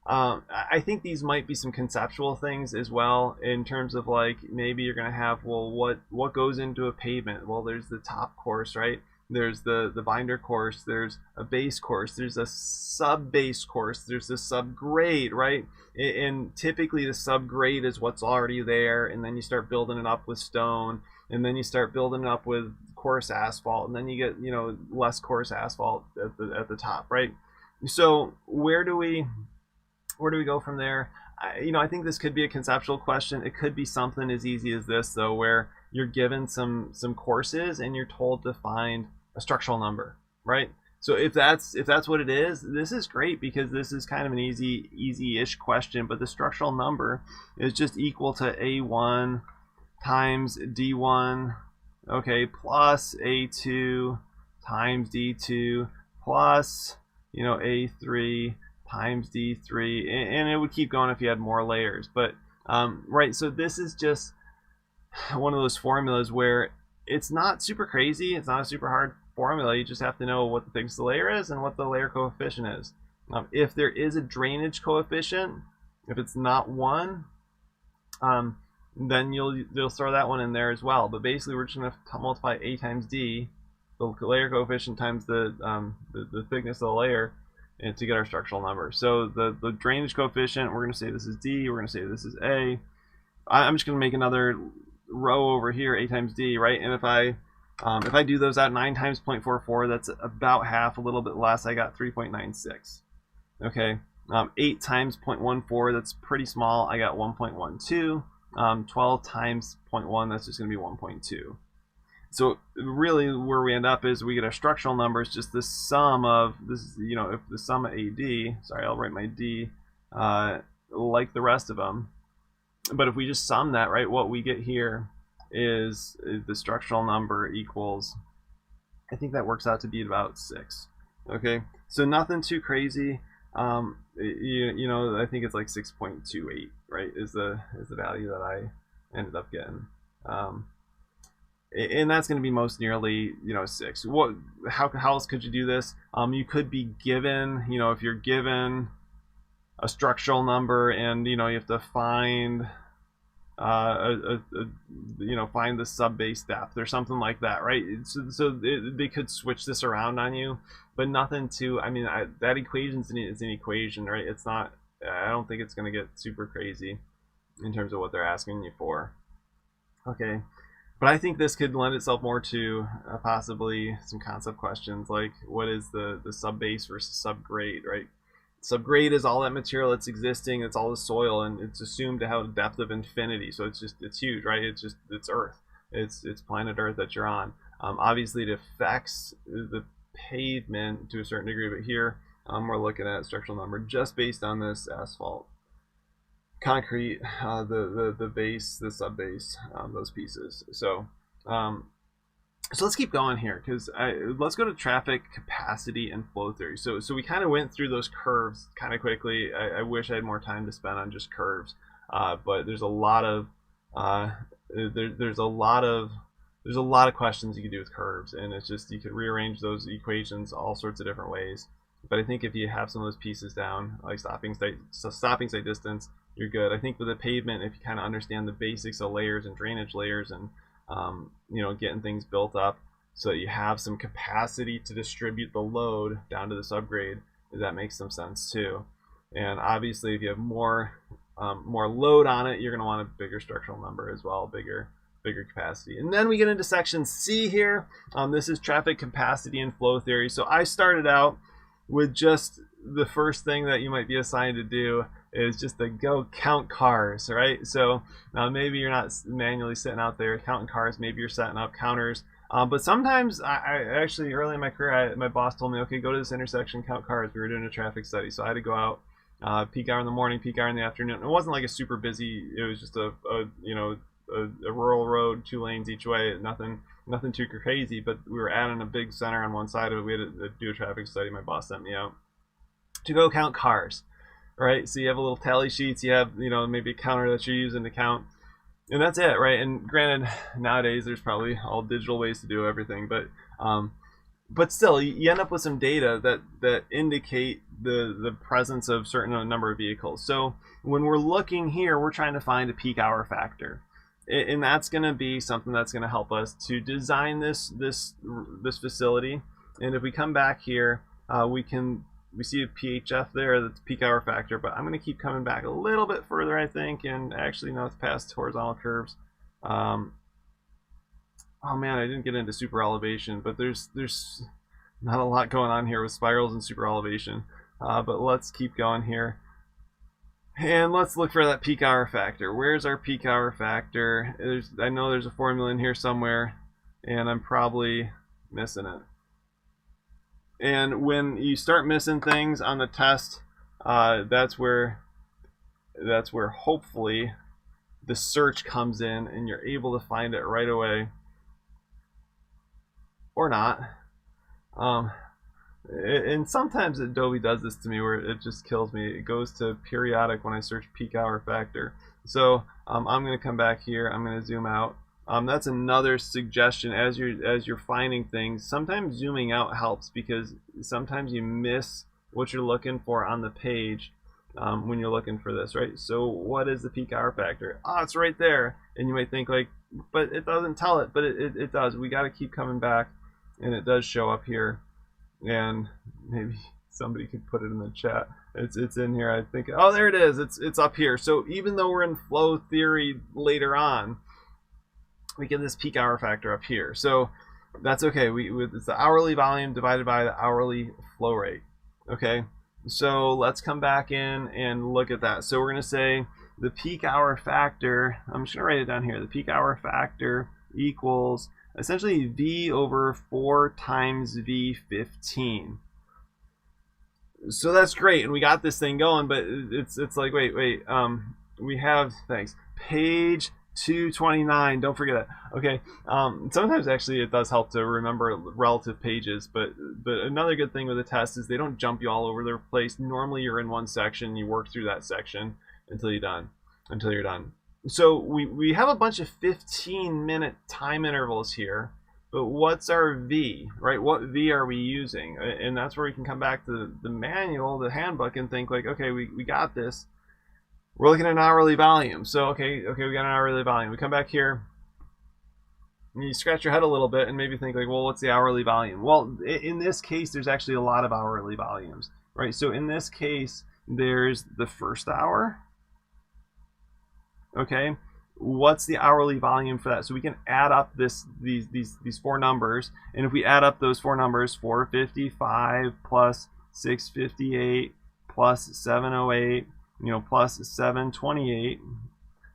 I think these might be some conceptual things as well, in terms of like maybe you're going to have, well, what goes into a pavement? Well, there's the top course, right? There's the binder course, there's a base course, there's a sub base course, there's a subgrade, right? And typically the subgrade is what's already there, and then you start building it up with stone, and then you start building it up with coarse asphalt, and then you get, you know, less coarse asphalt at the top, right? So where do we go from there? You know, I think this could be a conceptual question. It could be something as easy as this, though, where you're given some courses and you're told to find a structural number, right? So if that's what it is, this is great, because this is kind of an easy-ish question. But the structural number is just equal to A1 times D1, okay, plus A2 times D2 plus, you know, A3 times D3, and it would keep going if you had more layers. But right, so this is just one of those formulas where it's not super crazy, it's not a super hard formula. You just have to know what the thickness of the layer is and what the layer coefficient is. If there is a drainage coefficient, if it's not 1, then you'll throw that one in there as well. But basically, we're just going to multiply A times D, the layer coefficient, times the thickness of the layer, and to get our structural number. So the drainage coefficient, we're going to say this is D. We're going to say this is A. I'm just going to make another row over here, A times D, right? And if I do those out, 9 times 0.44, that's about half, a little bit less. I got 3.96. Okay. 8 times 0.14, that's pretty small. I got 1.12. 12 times 0.1, that's just going to be 1.2. So really where we end up is we get our structural numbers, just the sum of this, you know, if the sum of AD, sorry, I'll write my D like the rest of them. But if we just sum that, right, what we get here is the structural number equals, I think that works out to be about 6. Okay, so nothing too crazy. You know, I think it's like 6.28, right, is the value that I ended up getting. And that's going to be most nearly, you know, 6. How else could you do this? You could be given, you know, if you're given a structural number and, you know, you have to find you know, find the sub-base depth or something like that, right? So they could switch this around on you, but nothing too, I mean, that equation's an equation, right? It's not, I don't think it's going to get super crazy in terms of what they're asking you for. Okay, but I think this could lend itself more to possibly some concept questions like what is the sub-base versus subgrade, right? Subgrade is all that material that's existing, it's all the soil, and it's assumed to have a depth of infinity, so it's huge, right? It's Earth, it's planet Earth that you're on. Obviously it affects the pavement to a certain degree, but here we're looking at structural number just based on this asphalt, concrete, the base, the sub base, those pieces. So so let's keep going here, because let's go to traffic capacity and flow theory. So we kind of went through those curves kind of quickly. I wish I had more time to spend on just curves, but there's a lot of there's a lot of questions you can do with curves, and it's just you could rearrange those equations all sorts of different ways. But I think if you have some of those pieces down, like stopping site distance, you're good. I think with the pavement, if you kind of understand the basics of layers and drainage layers and you know, getting things built up so that you have some capacity to distribute the load down to the subgrade, that makes some sense too. And obviously if you have more load on it, you're going to want a bigger structural number as well, bigger capacity. And then we get into section C here. This is traffic capacity and flow theory. So I started out with just the first thing that you might be assigned to do is just to go count cars, right? So maybe you're not manually sitting out there counting cars, maybe you're setting up counters, but sometimes I actually early in my career my boss told me, okay, go to this intersection, count cars. We were doing a traffic study, so I had to go out peak hour in the morning, peak hour in the afternoon. It wasn't like a super busy, it was just a you know, a rural road, 2 lanes each way, nothing too crazy, but we were adding a big center on one side of it. We had to do a traffic study. My boss sent me out to go count cars, right? So you have a little tally sheets, you have, you know, maybe a counter that you're using to count, and that's it, right? And granted, nowadays there's probably all digital ways to do everything, but still you end up with some data that indicate the presence of certain number of vehicles. So when we're looking here, we're trying to find a peak hour factor, and that's going to be something that's going to help us to design this facility. And if we come back here, we see a PHF there, that's peak hour factor, but I'm going to keep coming back a little bit further, I think, and actually no, it's past horizontal curves. Oh man, I didn't get into super elevation, but there's not a lot going on here with spirals and super elevation, but let's keep going here. And let's look for that peak hour factor. Where's our peak hour factor? I know there's a formula in here somewhere, and I'm probably missing it. And when you start missing things on the test, that's where hopefully the search comes in and you're able to find it right away, or not. And sometimes Adobe does this to me where it just kills me. It goes to periodic when I search peak hour factor. So I'm going to come back here. I'm going to zoom out. That's another suggestion as you're finding things. Sometimes zooming out helps because sometimes you miss what you're looking for on the page when you're looking for this, right? So what is the peak hour factor? Oh, it's right there. And you might think like, but it doesn't tell it, but it does. We got to keep coming back, and it does show up here. And maybe somebody could put it in the chat. It's in here, I think. Oh, there it is. It's up here. So even though we're in flow theory later on, we get this peak hour factor up here. So that's okay. It's the hourly volume divided by the hourly flow rate. Okay. So let's come back in and look at that. So we're going to say the peak hour factor. I'm just going to write it down here. The peak hour factor equals essentially V over 4 times V15. So that's great, and we got this thing going, but it's like, wait, we have, thanks, page 229, don't forget that. Okay, sometimes actually it does help to remember relative pages, but another good thing with the test is they don't jump you all over the place. Normally you're in one section, you work through that section until you're done. So we have a bunch of 15-minute time intervals here, but what's our V, right? What V are we using? And that's where we can come back to the manual, the handbook, and think like, okay, we got this. We're looking at an hourly volume. So, okay, we got an hourly volume. We come back here, and you scratch your head a little bit and maybe think like, well, what's the hourly volume? Well, in this case, there's actually a lot of hourly volumes, right? So in this case, there's the first hour. Okay, what's the hourly volume for that? So we can add up these four numbers, and if we add up those four numbers, 455 plus 658 plus 708, plus 728,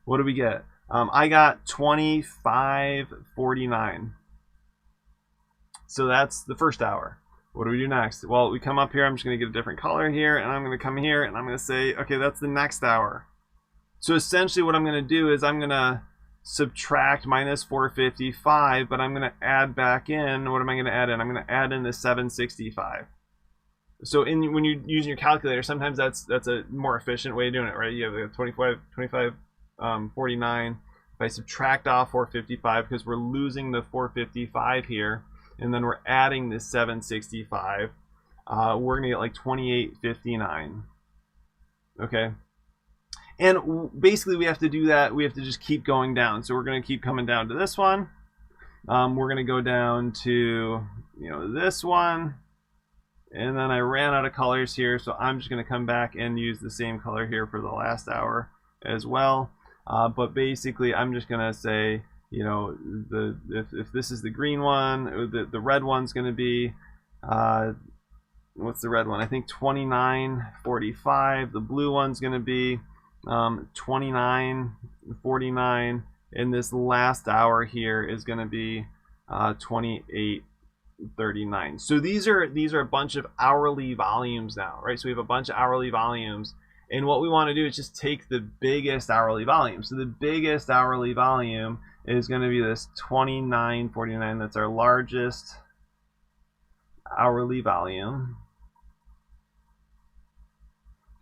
what do we get? I got 2549. So that's the first hour. What do we do next? Well, we come up here. I'm just going to get a different color here, and I'm going to come here, and I'm going to say, okay, that's the next hour. So essentially what I'm going to do is I'm going to subtract minus 455, but I'm going to add back in, what am I going to add in? I'm going to add in the 765. So when you're using your calculator, sometimes that's a more efficient way of doing it, right? You have 49. If I subtract off 455, because we're losing the 455 here, and then we're adding this 765, we're going to get like 2859. Okay. And basically we have to do that. We have to just keep going down. So we're going to keep coming down to this one. We're going to go down to, this one. And then I ran out of colors here. So I'm just going to come back and use the same color here for the last hour as well. But basically I'm just going to say, if this is the green one, the red one's going to be, what's the red one? I think 2945. The blue one's going to be 2949, and this last hour here is going to be 2839. So these are a bunch of hourly volumes now, right? So we have a bunch of hourly volumes, and what we want to do is just take the biggest hourly volume. So the biggest hourly volume is going to be this 2949. That's our largest hourly volume.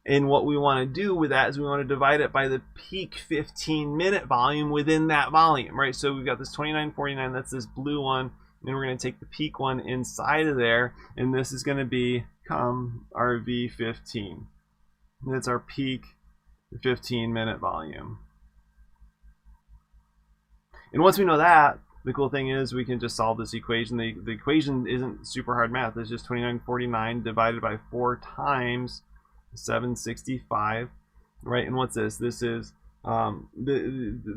And what we want to do with that is we want to divide it by the peak 15-minute volume within that volume, right? So we've got this 2949, that's this blue one, and we're going to take the peak one inside of there, and this is going to become our V15. That's our peak 15-minute volume. And once we know that, the cool thing is we can just solve this equation. The equation isn't super hard math. It's just 2949 divided by 4 times 765, right? And what's this? This is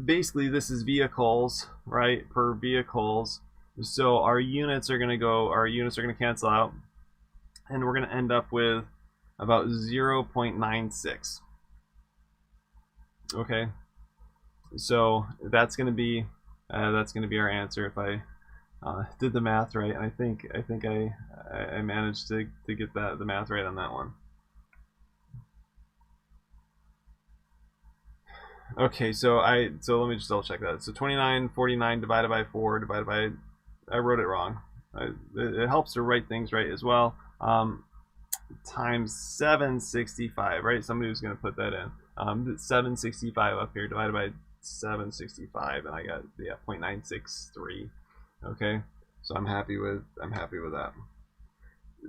basically this is vehicles, right? Per vehicles. So our units are going to cancel out, and we're going to end up with about 0.96. Okay, so that's going to be our answer if I did the math right. And I think I managed to get the math right on that one. Okay, so let me just double check that. So 2949 divided by 4 divided by, I wrote it wrong. It helps to write things right as well. times 765, right? Somebody was going to put that in. 765 up here divided by 765, and I got 0.963. Okay, so I'm happy with that.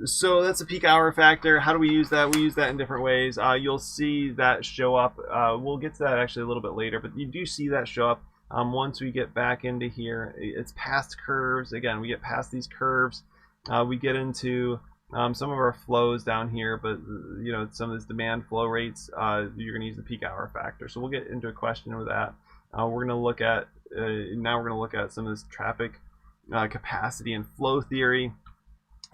So that's a peak hour factor. How do we use that? We use that in different ways. You'll see that show up. We'll get to that actually a little bit later, but you do see that show up once we get back into here. It's past curves. Again, we get past these curves. We get into some of our flows down here, but some of these demand flow rates, you're going to use the peak hour factor. So we'll get into a question with that. We're going to look at now we're going to look at some of this traffic capacity and flow theory.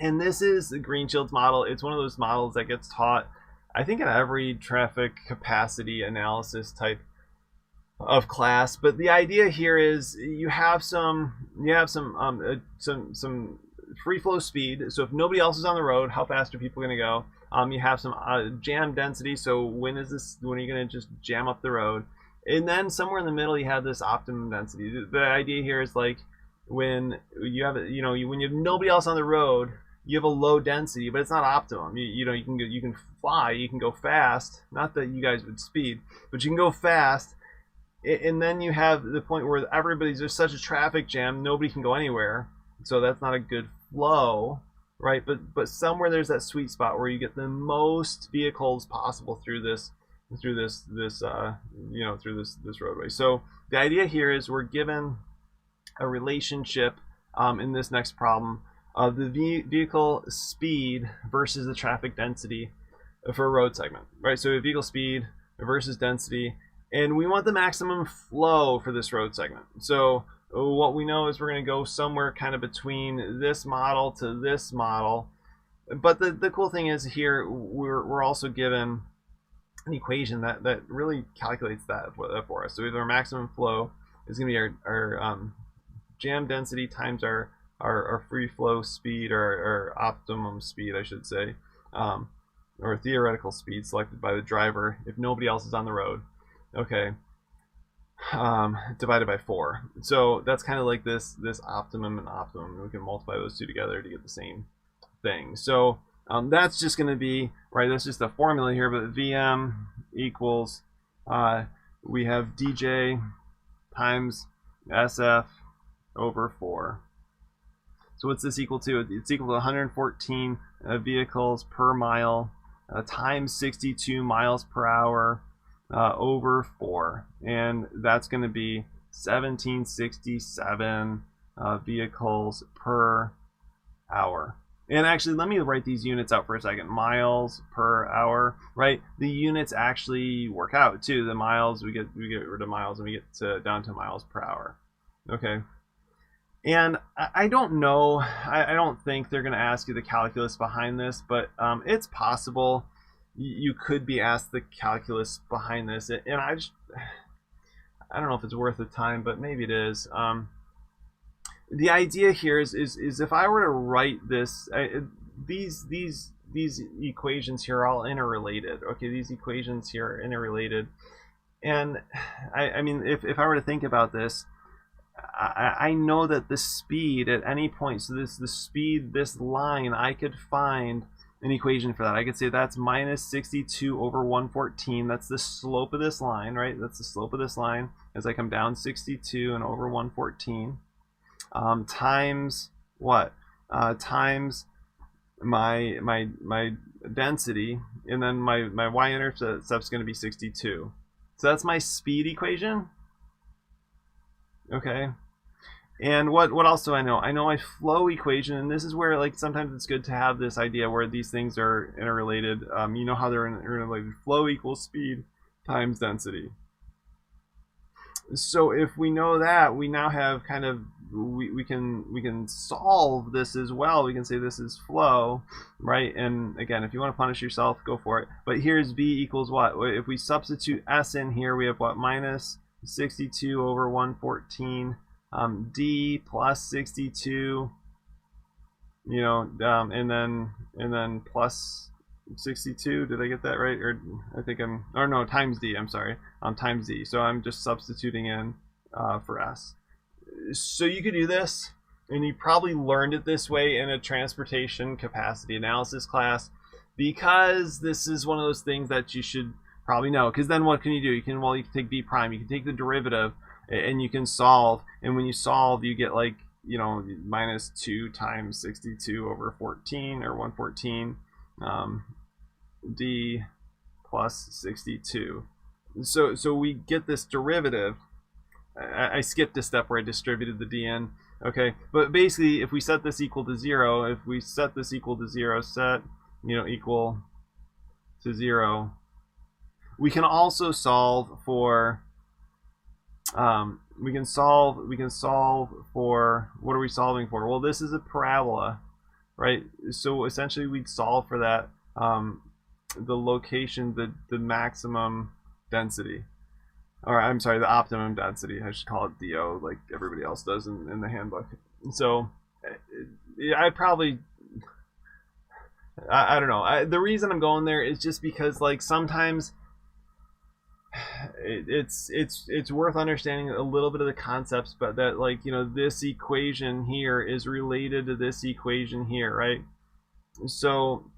And this is the Greenshield's model. It's one of those models that gets taught, I think, in every traffic capacity analysis type of class. But the idea here is you have some free flow speed. So if nobody else is on the road, how fast are people going to go? You have some jam density. So when are you going to just jam up the road? And then somewhere in the middle, you have this optimum density. The idea here is like when you have when you have nobody else on the road, you have a low density, but it's not optimum. You can fly, you can go fast. Not that you guys would speed, but you can go fast. And then you have the point where there's such a traffic jam, nobody can go anywhere. So that's not a good flow, right? But somewhere there's that sweet spot where you get the most vehicles possible through this roadway. So the idea here is we're given a relationship in this next problem of the vehicle speed versus the traffic density for a road segment, right? So vehicle speed versus density, and we want the maximum flow for this road segment. So what we know is we're going to go somewhere kind of between this model to this model. But the cool thing is here we're also given an equation that really calculates that for us. So our maximum flow is going to be our jam density times our free flow speed, or optimum speed, I should say, or theoretical speed selected by the driver if nobody else is on the road. Okay, divided by 4. So that's kind of like this optimum and optimum. We can multiply those two together to get the same thing. So that's just going to be, right, that's just a formula here, but VM equals, we have DJ times SF over 4. So what's this equal to? It's equal to 114 vehicles per mile times 62 miles per hour over 4. And that's going to be 1767 vehicles per hour. And actually, let me write these units out for a second. Miles per hour, right? The units actually work out too. The miles, we get rid of miles and we get down to miles per hour. Okay. And I don't know, I don't think they're going to ask you the calculus behind this, but it's possible you could be asked the calculus behind this. And I don't know if it's worth the time, but maybe it is. The idea here is if I were to write this, these equations here are all interrelated. Okay, these equations here are interrelated. And I mean, if I were to think about this, I know that the speed at any point, so the speed, this line, I could find an equation for that. I could say that's minus 62 over 114. That's the slope of this line, right? That's the slope of this line as I come down 62 and over 114. Times what? Times my density, and then my y-intercept's going to be 62. So that's my speed equation. Okay, and what else do I know? I know my flow equation, and this is where, like, sometimes it's good to have this idea where these things are interrelated. You know how they're interrelated. Flow equals speed times density. So if we know that, we now have kind of, we can solve this as well. We can say this is flow, right? And again, if you want to punish yourself, go for it. But here's V equals what? If we substitute S in here, we have what? Minus 62 over 114, D plus 62, and then plus 62. Did I get that right? Or I think times D. I'm sorry, times D. So I'm just substituting in for S. So you could do this. and you probably learned it this way in a transportation capacity analysis class, because this is one of those things that you should probably know. Because then what can you do? You can take b prime, you can take the derivative, and you can solve, and when you solve you get like, you know, minus 2 times 62 over 14, or 114, d plus 62. So we get this derivative. I skipped a step where I distributed the dn. Okay, but basically if we set this equal to 0, if we set this equal to 0, set, you know, equal to 0, we can also solve for we can solve for, what are we solving for? Well, this is a parabola, right? So essentially we'd solve for that, the location, the maximum density, or I'm sorry, the optimum density. I should call it DO like everybody else does in the handbook. So I probably, I don't know. The reason I'm going there is just because, like, sometimes it's worth understanding a little bit of the concepts, but that, like, you know, this equation here is related to this equation here, right? So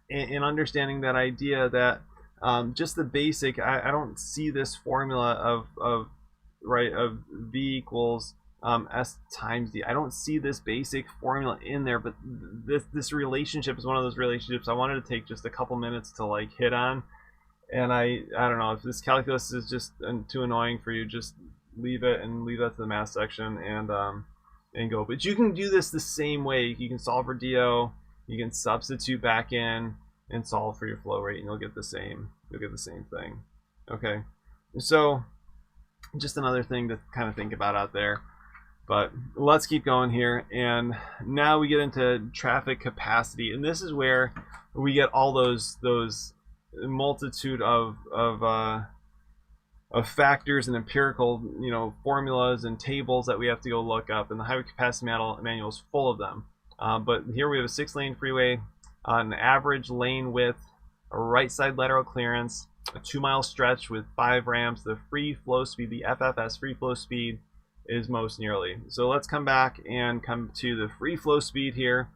in understanding that idea that just the basic, I don't see this formula of v equals s times d. I don't see this basic formula in there, but this relationship is one of those relationships I wanted to take just a couple minutes to like hit on. And I don't know, if this calculus is just too annoying for you, just leave it and leave that to the math section and go. But you can do this the same way. You can solve for DO, you can substitute back in and solve for your flow rate, and you'll get the same thing. Okay, so just another thing to kind of think about out there. But let's keep going here, and now we get into traffic capacity, and this is where we get all those multitude of factors and empirical, you know, formulas and tables that we have to go look up, and the highway capacity manual is full of them. But here we have a 6-lane freeway, an average lane width, a right side lateral clearance, a 2-mile stretch with 5 ramps. The free flow speed, the FFS free flow speed, is most nearly. So let's come back and come to the free flow speed here,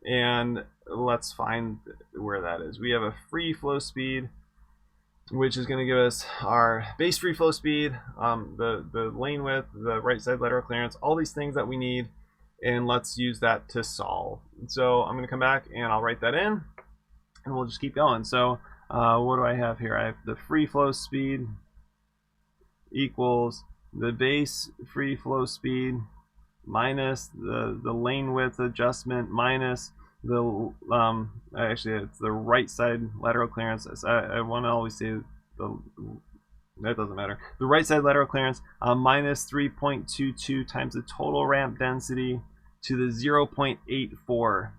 and let's find where that is. We have a free flow speed, which is going to give us our base free flow speed, the lane width, the right side lateral clearance, all these things that we need, and let's use that to solve. So I'm going to come back and I'll write that in, and we'll just keep going. So what do I have here? I have the free flow speed equals the base free flow speed minus the lane width adjustment minus the actually it's the right side lateral clearance. I want to always say that doesn't matter. The right side lateral clearance minus 3.22 times the total ramp density to the 0.84.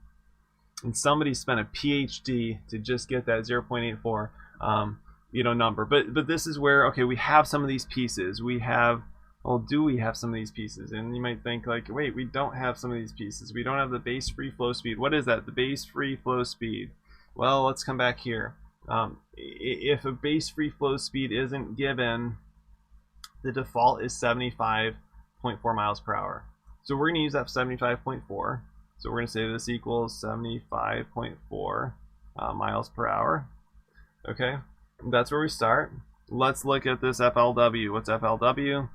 And somebody spent a PhD to just get that 0.84 you know, number. But this is where, okay, we have some of these pieces. We have, well, do we have some of these pieces? And you might think like, wait, we don't have some of these pieces. We don't have the base free flow speed. What is that? The base free flow speed. Well, let's come back here. If a base free flow speed isn't given, the default is 75.4 miles per hour. So we're going to use that 75.4. So we're going to say this equals 75.4 miles per hour. Okay, that's where we start. Let's look at this FLW. What's FLW?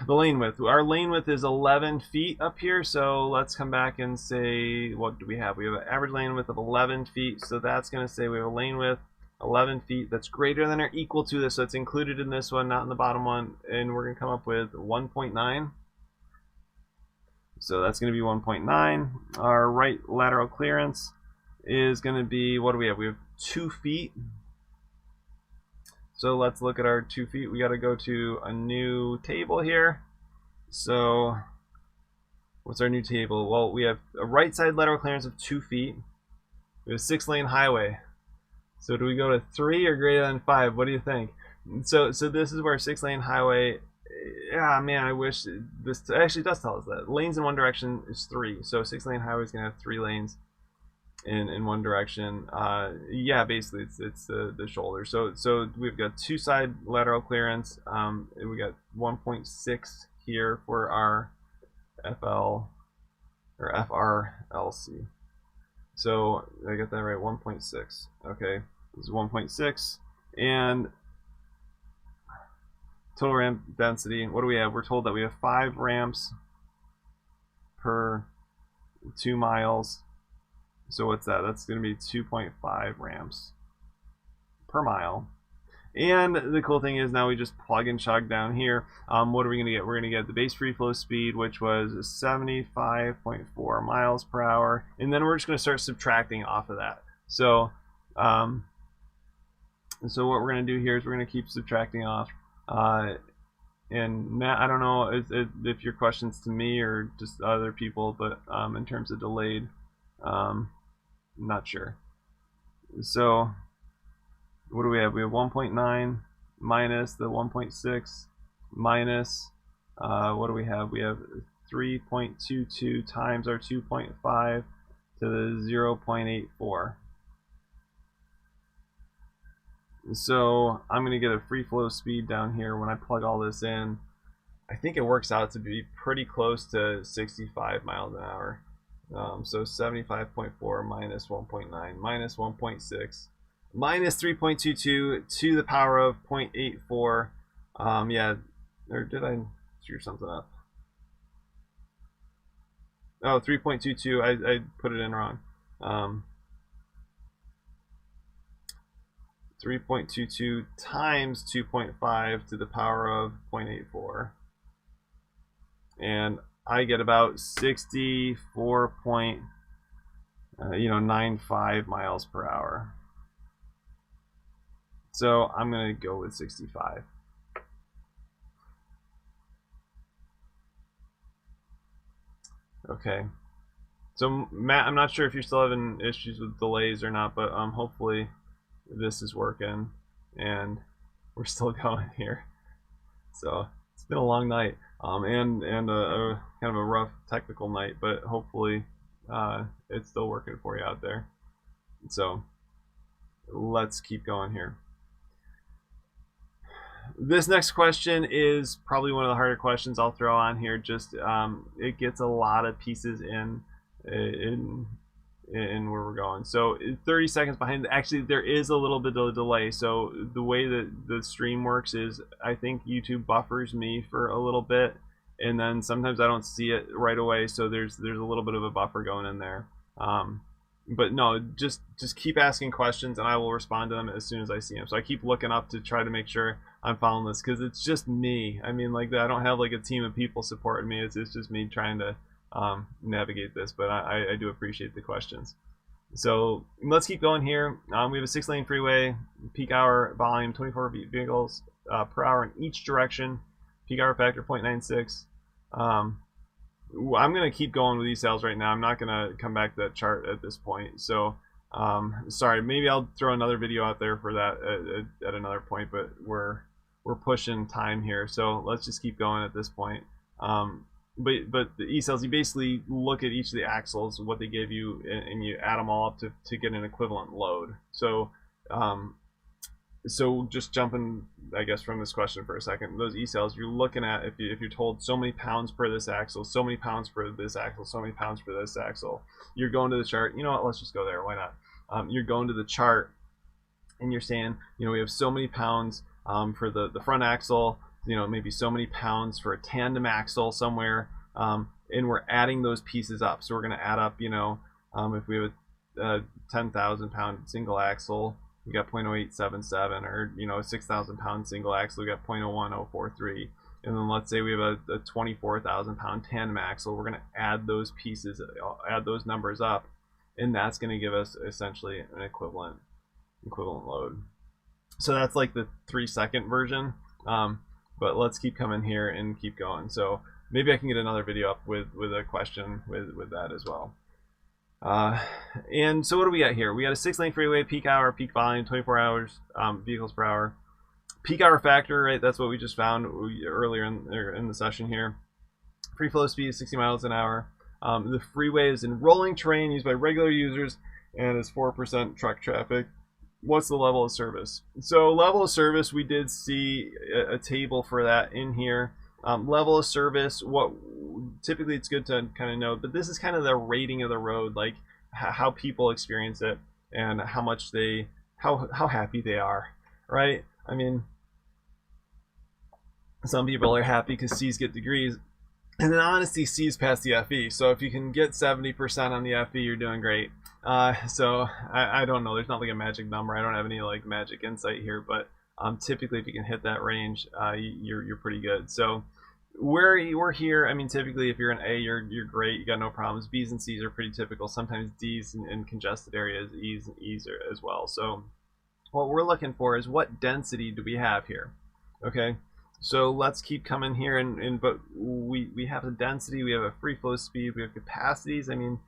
The lane width. Our lane width is 11 feet up here, so let's come back and say, what do we have? We have an average lane width of 11 feet, so that's going to say we have a lane width 11 feet that's greater than or equal to this, so it's included in this one, not in the bottom one, and we're going to come up with 1.9. So that's going to be 1.9. Our right lateral clearance is going to be, what do we have? We have 2 feet. So let's look at our 2 feet. We got to go to a new table here. So what's our new table? Well, we have a right side lateral clearance of 2 feet. We have a 6-lane highway. So do we go to 3 or greater than 5? What do you think? So this is where 6-lane highway, yeah, man, I wish this actually does tell us that. Lanes in one direction is 3. So 6-lane highway is going to have 3 lanes in one direction. Yeah, basically it's the shoulder. So we've got 2 side lateral clearance. We got 1.6 here for our FL or FRLC. So I got that right, 1.6. Okay, this is 1.6, and total ramp density. What do we have? We're told that we have 5 ramps per 2 miles. So what's that? That's going to be 2.5 ramps per mile. And the cool thing is now we just plug and chug down here. What are we going to get? We're going to get the base free flow speed, which was 75.4 miles per hour. And then we're just going to start subtracting off of that. So, so what we're going to do here is we're going to keep subtracting off. And Matt, I don't know if your question's to me or just other people, but in terms of delayed, I'm not sure. So what do we have? We have 1.9 minus the 1.6 minus, what do we have? We have 3.22 times our 2.5 to the 0.84. So I'm going to get a free flow speed down here when I plug all this in. I think it works out to be pretty close to 65 miles an hour. So 75.4 minus 1.9 minus 1.6 minus 3.22 to the power of 0.84. Yeah, or did I screw something up? Oh, 3.22, I put it in wrong. 3.22 times 2.5 to the power of 0.84. And I get about 64.95 miles per hour. So I'm going to go with 65. Okay. So Matt, I'm not sure if you're still having issues with delays or not, but hopefully this is working and we're still going here. So it's been a long night, and a kind of a rough technical night, but hopefully it's still working for you out there. So let's keep going here. This next question is probably one of the harder questions I'll throw on here. Just it gets a lot of pieces in where we're going. So 30 seconds behind. Actually, there is a little bit of a delay. So the way that the stream works is I think YouTube buffers me for a little bit, and then sometimes I don't see it right away. So there's a little bit of a buffer going in there. But no, just keep asking questions and I will respond to them as soon as I see them. So I keep looking up to try to make sure I'm following this, because it's just me. I mean, like, I don't have like a team of people supporting me. It's just me trying to navigate this, but I do appreciate the questions. So let's keep going here. We have a 6-lane freeway, peak hour volume 24 vehicles per hour in each direction, peak hour factor 0.96. I'm going to keep going with these sales right now. I'm not going to come back to that chart at this point. So sorry, maybe I'll throw another video out there for that at another point, but we're pushing time here. So let's just keep going at this point. But the E-cells, you basically look at each of the axles, what they give you, and you add them all up to get an equivalent load. So so just jumping, I guess, from this question for a second, those E-cells, you're looking at, if you're told so many pounds per this axle, so many pounds for this axle, so many pounds for this axle, you're going to the chart. You know what, let's just go there, why not? You're going to the chart and you're saying, we have so many pounds for the front axle, maybe so many pounds for a tandem axle somewhere, and we're adding those pieces up. So we're going to add up, if we have a 10,000 pound single axle, we got 0.0877, or a 6,000 pound single axle, we got 0.01043, and then let's say we have a 24,000 pound tandem axle. We're going to add those pieces, add those numbers up, and that's going to give us essentially an equivalent load. So that's like the 3-second version, but let's keep coming here and keep going. So maybe I can get another video up with a question with that as well. And so what do we got here? We got a 6-lane freeway, peak hour, peak volume, 24 hours, vehicles per hour. Peak hour factor, right? That's what we just found earlier in the session here. Free flow speed is 60 miles an hour. The freeway is in rolling terrain used by regular users and is 4% truck traffic. What's the level of service? So level of service, we did see a table for that in here. Level of service, what typically it's good to kind of know, but this is kind of the rating of the road, like how people experience it and how much they, how happy they are, right? I mean, some people are happy because C's get degrees, and then honestly, C's pass the FE. So if you can get 70% on the FE, you're doing great. So I don't know. There's not like a magic number. I don't have any like magic insight here, but typically if you can hit that range, you're pretty good. So we're here. I mean, typically if you're an A, you're great. You got no problems. B's and C's are pretty typical. Sometimes D's in congested areas, E's and E's are as well. So what we're looking for is what density do we have here? Okay. So let's keep coming here, but we have a density, we have a free flow speed, we have capacities. I mean,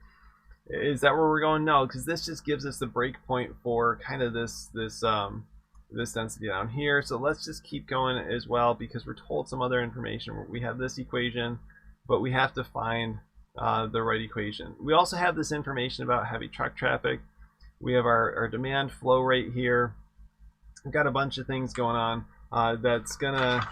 is that where we're going? No, because this just gives us the break point for kind of this density down here. So let's just keep going as well, because we're told some other information. We have this equation, but we have to find the right equation. We also have this information about heavy truck traffic. We have our demand flow rate here. We've got a bunch of things going on. That's gonna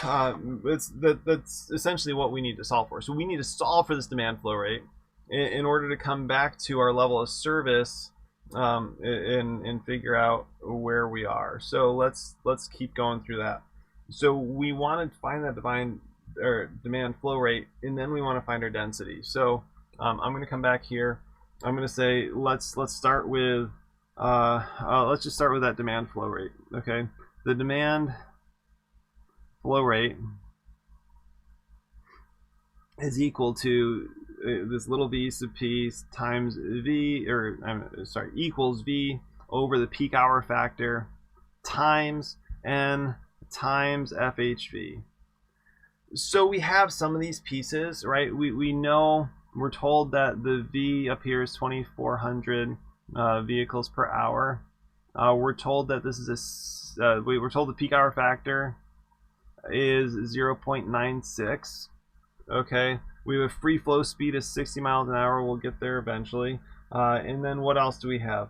that's essentially what we need to solve for. So we need to solve for this demand flow rate in order to come back to our level of service and figure out where we are. So let's keep going through that. So we want to find that demand flow rate, and then we want to find our density. So I'm going to come back here. I'm going to say let's start with let's just start with that demand flow rate. Okay, the demand flow rate is equal to this little v sub p times v, or equals v over the peak hour factor times n times FHV. So we have some of these pieces, right? We know, we're told that the v up here is 2,400 vehicles per hour. We're told that this is we're told the peak hour factor is 0.96. Okay, we have a free flow speed of 60 miles an hour. We'll get there eventually. And then what else do we have?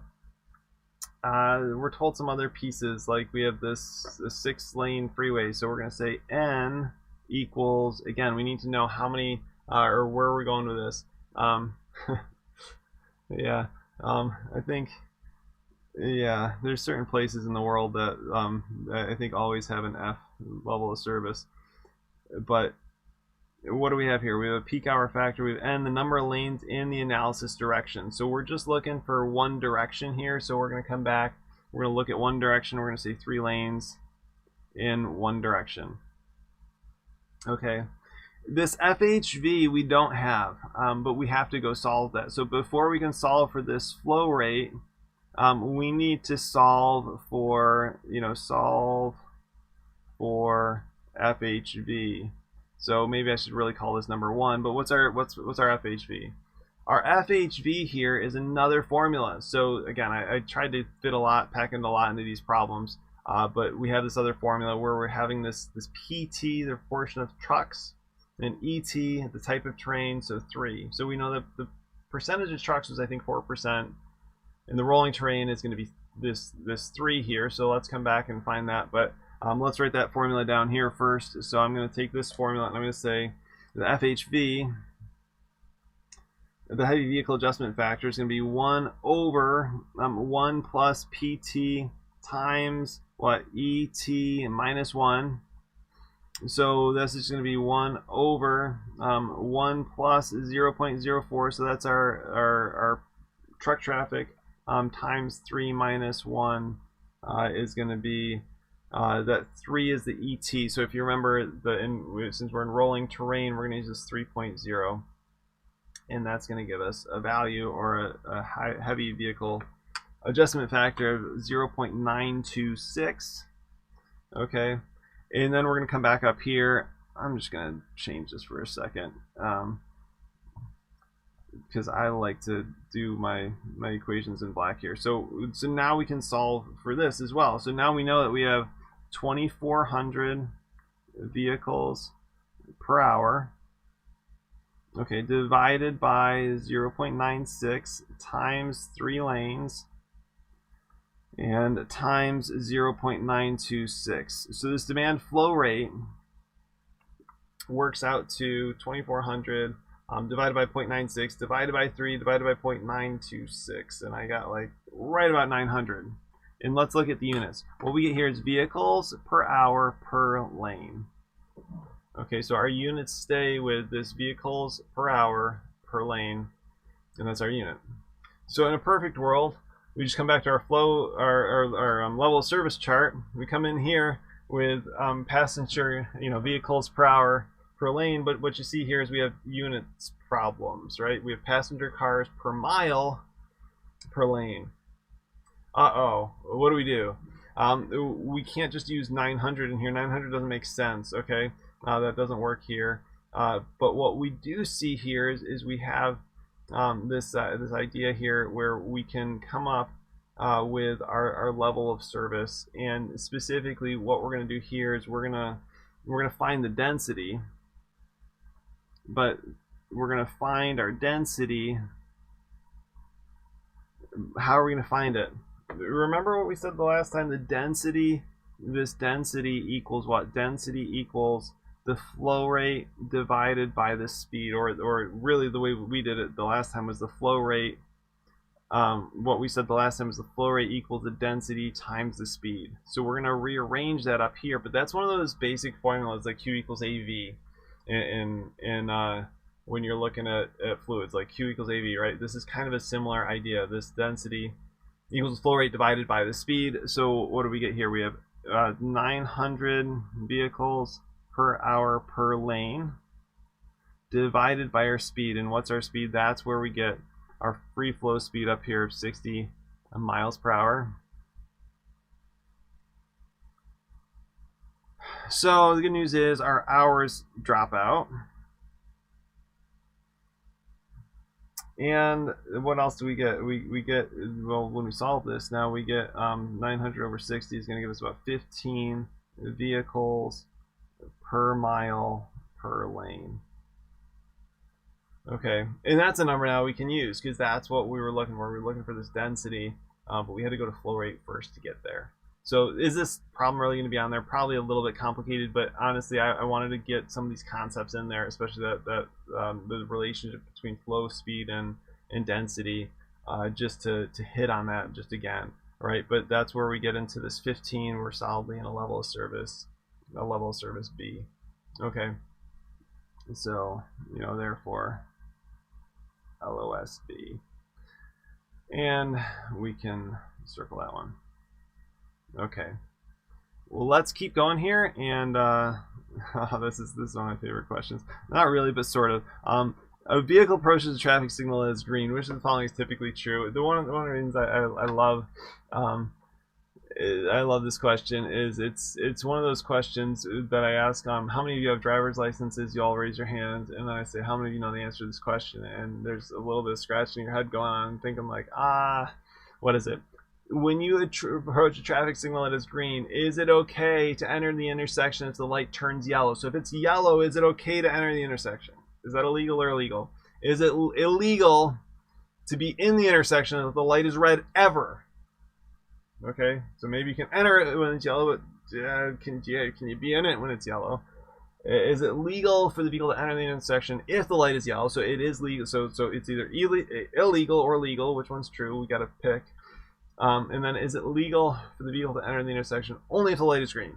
We're told some other pieces, like we have this 6-lane freeway. So we're going to say n equals, again, we need to know how many or where we're going with this. Yeah, I think, yeah, there's certain places in the world that I think always have an F level of service. But what do we have here? We have a peak hour factor, we have n, the number of lanes in the analysis direction. So we're just looking for one direction here. So we're going to come back, we're going to look at one direction, we're going to say 3 lanes in one direction. Okay, this FHV we don't have, but we have to go solve that. So before we can solve for this flow rate, we need to solve for, solve for FHV. So maybe I should really call this number 1, but what's our FHV? Our FHV here is another formula. So again, I tried to pack in a lot into these problems, but we have this other formula where we're having this PT, the proportion of trucks, and ET, the type of terrain, so 3. So we know that the percentage of trucks was, I think, 4%, and the rolling terrain is going to be this 3 here. So let's come back and find that. But let's write that formula down here first. So I'm going to take this formula and I'm going to say the FHV, the heavy vehicle adjustment factor, is going to be 1 over 1 plus PT times what? ET minus 1. So this is going to be 1 over 1 plus 0.04. So that's our truck traffic times 3 minus 1 is going to be that 3 is the ET. So if you remember, since we're in rolling terrain, we're going to use this 3.0, and that's going to give us a value, or a heavy vehicle adjustment factor of 0.926. Okay, and then we're going to come back up here. I'm just going to change this for a second, because I like to do my equations in black here. So now we can solve for this as well. So now we know that we have 2,400 vehicles per hour, okay, divided by 0.96 times 3 lanes and times 0.926. So this demand flow rate works out to 2400 divided by 0.96 divided by 3 divided by 0.926, and I got like right about 900. And let's look at the units. What we get here is vehicles per hour per lane. Okay, so our units stay with this vehicles per hour per lane, and that's our unit. So in a perfect world, we just come back to our flow, our level of service chart. We come in here with passenger, vehicles per hour per lane, but what you see here is we have units problems, right? We have passenger cars per mile per lane. What do we do? We can't just use 900 in here. 900 doesn't make sense, okay? That doesn't work here. But what we do see here is we have this idea here where we can come up with our level of service, and specifically what we're going to do here is we're going to find the density, but we're going to find our density. How are we going to find it? Remember what we said the last time? The density, this density equals what? Density equals the flow rate divided by the speed, or really the way we did it the last time was the flow rate. What we said the last time was the flow rate equals the density times the speed. So we're going to rearrange that up here, but that's one of those basic formulas like Q equals AV in when you're looking at fluids, like Q equals AV, right? This is kind of a similar idea. This density equals flow rate divided by the speed. So what do we get here? We have 900 vehicles per hour per lane divided by our speed. And what's our speed? That's where we get our free flow speed up here of 60 miles per hour. So the good news is our hours drop out. And what else do we get? We get, well, when we solve this, now we get 900 over 60 is going to give us about 15 vehicles per mile per lane. Okay, and that's a number now we can use because that's what we were looking for. We were looking for this density, but we had to go to flow rate first to get there. So is this problem really going to be on there? Probably a little bit complicated, but honestly, I wanted to get some of these concepts in there, especially the relationship between flow speed and density, just to hit on that just again, right? But that's where we get into this 15. We're solidly in a level of service B. Okay, so therefore LOSB, and we can circle that one. Okay, well, let's keep going here, and this is one of my favorite questions. Not really, but sort of. A vehicle approaches a traffic signal as green. Which of the following is typically true? One of the reasons I love this question is it's one of those questions that I ask. How many of you have driver's licenses? You all raise your hands, and then I say, how many of you know the answer to this question? And there's a little bit of scratching your head going on, thinking like, what is it? When you approach a traffic signal that is green, is it okay to enter the intersection if the light turns yellow? So if it's yellow, is it okay to enter the intersection? Is that illegal or illegal? Is it illegal to be in the intersection if the light is red ever? Okay, so maybe you can enter it when it's yellow, but can you be in it when it's yellow? Is it legal for the vehicle to enter the intersection if the light is yellow? So it is legal. So it's either illegal or legal. Which one's true? We got to pick. And then is it legal for the vehicle to enter the intersection only if the light is green?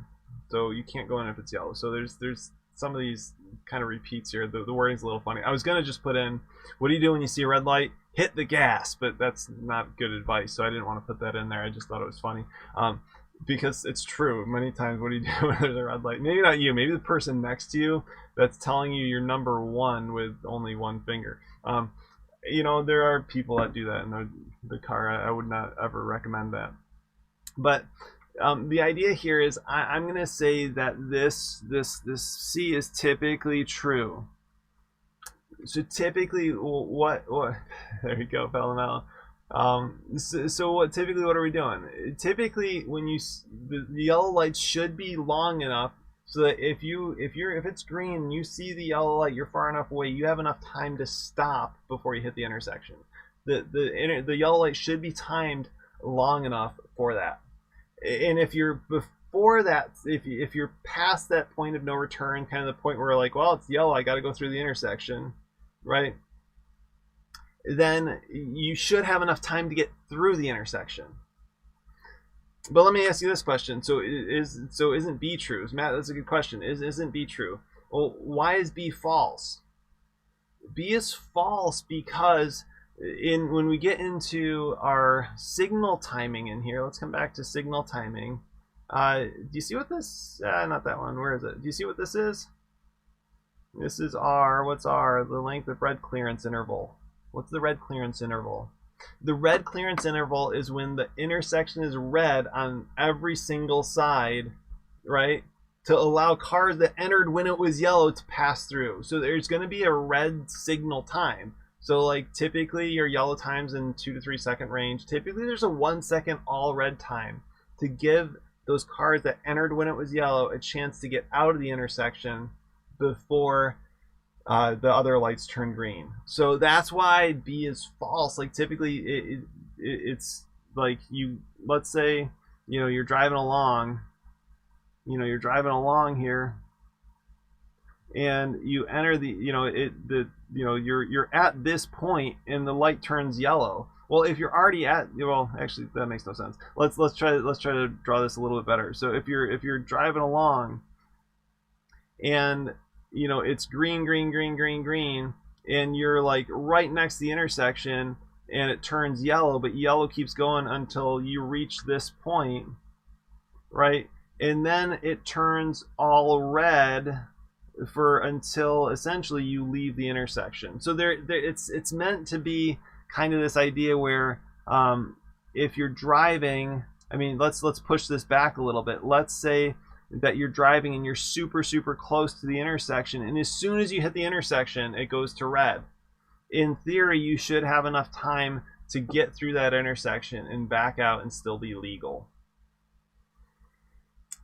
So you can't go in if it's yellow. So there's some of these kind of repeats here. The wording's a little funny. I was going to just put in, what do you do when you see a red light? Hit the gas, but that's not good advice, so I didn't want to put that in there. I just thought it was funny. Because it's true. Many times, what do you do when there's a red light? Maybe not you, maybe the person next to you that's telling you you're number one with only one finger. There are people that do that in the car. I would not ever recommend that. But the idea here is I'm going to say that this C is typically true. So typically, what there you go, Pavement. So what are we doing? Typically, when the yellow light should be long enough so that if it's green and you see the yellow light, you're far enough away, you have enough time to stop before you hit the intersection. The yellow light should be timed long enough for that. And if you're before that, if you're past that point of no return, kind of the point where like, well, it's yellow, I got to go through the intersection, right? Then you should have enough time to get through the intersection. But let me ask you this question. So isn't B true? Matt, that's a good question. Isn't B true? Well, why is B false? B is false because when we get into our signal timing in here, let's come back to signal timing. Do you see what this? Not that one. Where is it? Do you see what this is? This is R. What's R? The length of red clearance interval. What's the red clearance interval? The red clearance interval is when the intersection is red on every single side, right? To allow cars that entered when it was yellow to pass through. So there's going to be a red signal time. So like typically your yellow time's in 2 to 3 second range. Typically there's a 1 second all red time to give those cars that entered when it was yellow a chance to get out of the intersection before the other lights turn green. So that's why B is false. Like typically it's like let's say, you're driving along, here, and you enter you're at this point and the light turns yellow. Well, if you're already actually that makes no sense. Let's try to draw this a little bit better. So if you're driving along and it's green, and you're like right next to the intersection and it turns yellow, but yellow keeps going until you reach this point, right? And then it turns all red until essentially you leave the intersection. So it's meant to be kind of this idea where if you're driving, let's push this back a little bit. Let's say that you're driving and you're super close to the intersection, and as soon as you hit the intersection it goes to red. In theory you should have enough time to get through that intersection and back out and still be legal.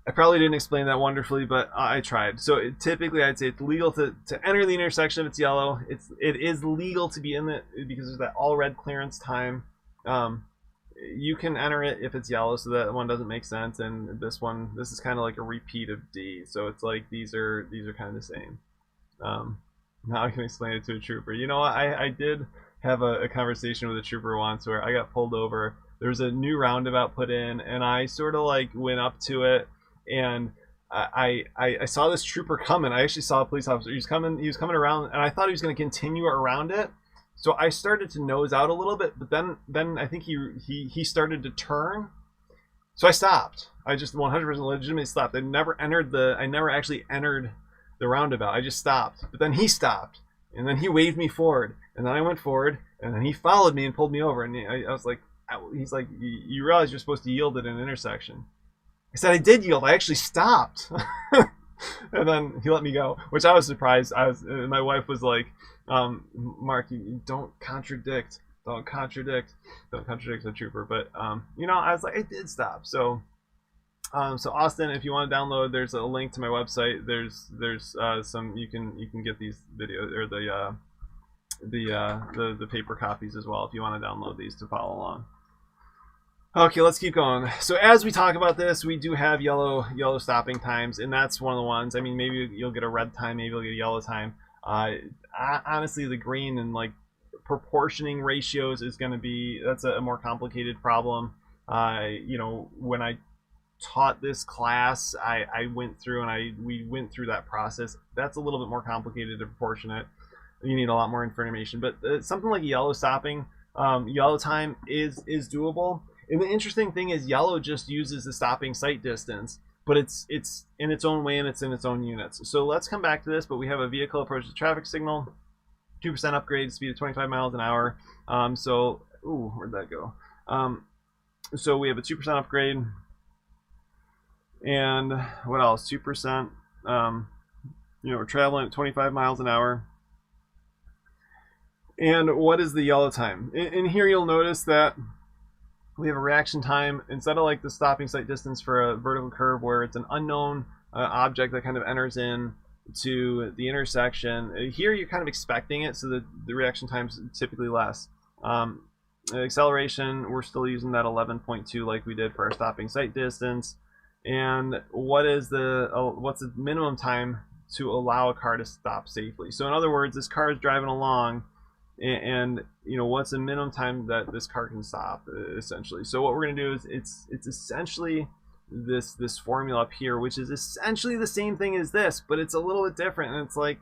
I probably didn't explain that wonderfully, but I tried. So typically I'd say it's legal to enter the intersection if it's yellow. It is legal to be in it because there's that all red clearance time. You can enter it if it's yellow, so that one doesn't make sense, and this is kind of like a repeat of D. So it's like these are kind of the same. Now I can explain it to a trooper. You know what? I did have a conversation with a trooper once where I got pulled over. There was a new roundabout put in, and I sort of like went up to it, and I saw this trooper coming. I actually saw a police officer. He was coming around, and I thought he was going to continue around it. So I started to nose out a little bit, but then I think he started to turn. So I stopped. I just 100% legitimately stopped. I never actually entered the roundabout. I just stopped. But then he stopped, and then he waved me forward, and then I went forward, and then he followed me and pulled me over. And I was like, he's like, you realize you're supposed to yield at an intersection? I said I did yield. I actually stopped. And then he let me go, which I was surprised. My wife was like, Mark, you don't contradict the trooper. But I was like, I did stop. So Austin, if you want to download, there's a link to my website. There's some you can get these videos or the paper copies as well if you want to download these to follow along. Okay, let's keep going. So as we talk about this, we do have yellow stopping times, and that's one of the ones. Maybe you'll get a red time, maybe you'll get a yellow time. Honestly, the green and like proportioning ratios is going to be, that's a more complicated problem. When I taught this class, I went through and we went through that process. That's a little bit more complicated to proportion it. You need a lot more information, but something like yellow stopping, yellow time is doable. And the interesting thing is yellow just uses the stopping sight distance, but it's in its own way and it's in its own units. So let's come back to this, but we have a vehicle approaches traffic signal, 2% upgrade, speed of 25 miles an hour. Where'd that go? So we have a 2% upgrade, and what else? 2%, we're traveling at 25 miles an hour. And what is the yellow time? In here you'll notice that we have a reaction time instead of like the stopping sight distance for a vertical curve where it's an unknown object that kind of enters in to the intersection. Here you're kind of expecting it, so the reaction time is typically less. Acceleration, we're still using that 11.2 like we did for our stopping sight distance. and what's the minimum time to allow a car to stop safely. So in other words, this car is driving along, and you know, what's the minimum time that this car can stop, essentially. So what we're going to do is it's essentially this formula up here, which is essentially the same thing as this, but it's a little bit different. And it's like,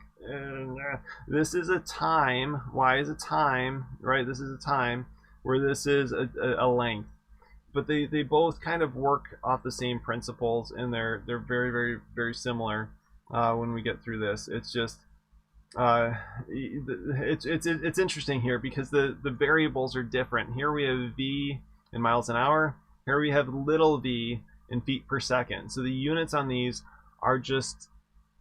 this is a time, y is a time, right? This is a time, where this is a length. But they both kind of work off the same principles, and they're very, very, very similar when we get through this. It's just it's interesting here because the variables are different. Here we have v in miles an hour. Here we have little v in feet per second. So the units on these are just,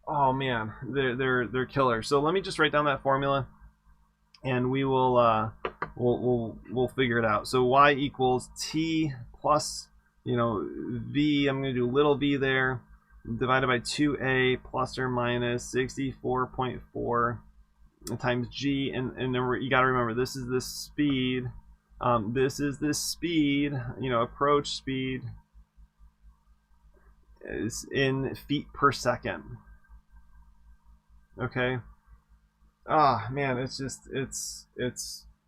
oh man, they're killer. So let me just write down that formula, and we will we'll figure it out. So y equals t plus, you know, v, I'm going to do little v there, divided by 2a plus or minus 64.4 times g, and then you got to remember, this is the speed, this is the speed, you know, approach speed is in feet per second. Okay. Ah, man, it's just it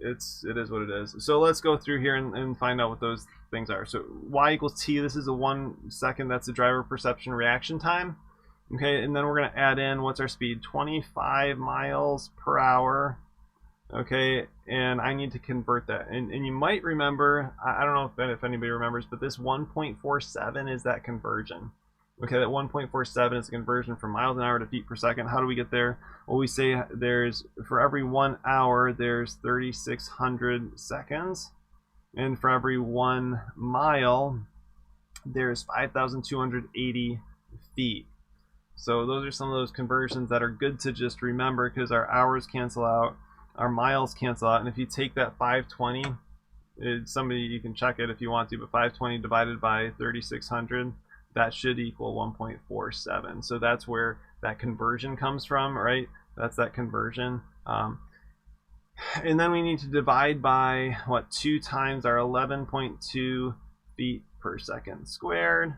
is what it is. So let's go through here and find out what those things are. So y equals t, this is a 1 second, that's the driver perception reaction time. Okay, and then we're going to add in, what's our speed? 25 miles per hour. Okay, and I need to convert that. And you might remember, I don't know if anybody remembers, but this 1.47 is that conversion. Okay, that 1.47 is the conversion from miles an hour to feet per second. How do we get there? Well, we say there's, for every 1 hour, there's 3,600 seconds. And for every 1 mile, there's 5,280 feet. So those are some of those conversions that are good to just remember, because our hours cancel out, our miles cancel out. And if you take that 520, somebody, you can check it if you want to, but 520 divided by 3,600, that should equal 1.47. So that's where that conversion comes from, right? That's that conversion. And then we need to divide by, what, 2 times our 11.2 feet per second squared,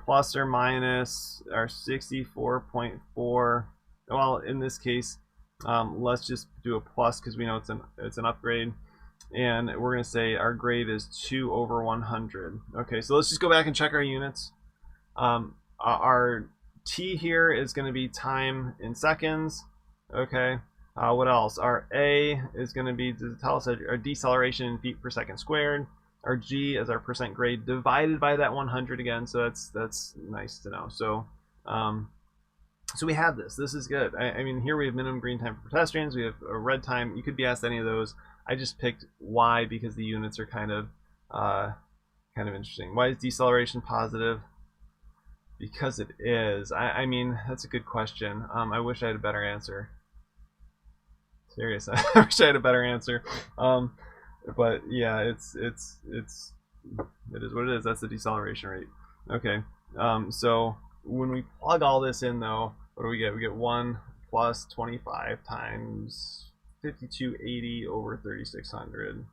plus or minus our 64.4. Well, in this case, let's just do a plus because we know it's an upgrade. And we're going to say our grade is 2 over 100. Okay, so let's just go back and check our units. Our t here is going to be time in seconds. Okay, what else? Our a is going to be, to tell us our deceleration in feet per second squared. Our g is our percent grade divided by that 100 again. So that's nice to know. So so we have this. This is good. I mean, here we have minimum green time for pedestrians. We have a red time. You could be asked any of those. I just picked y because the units are kind of interesting. Why is deceleration positive? Because it is. I mean, that's a good question. I wish I had a better answer. Serious. I wish I had a better answer. But yeah, it is what it is. That's the deceleration rate. Okay. So when we plug all this in, though, what do we get? We get 1 plus 25 times 5280 over 3600,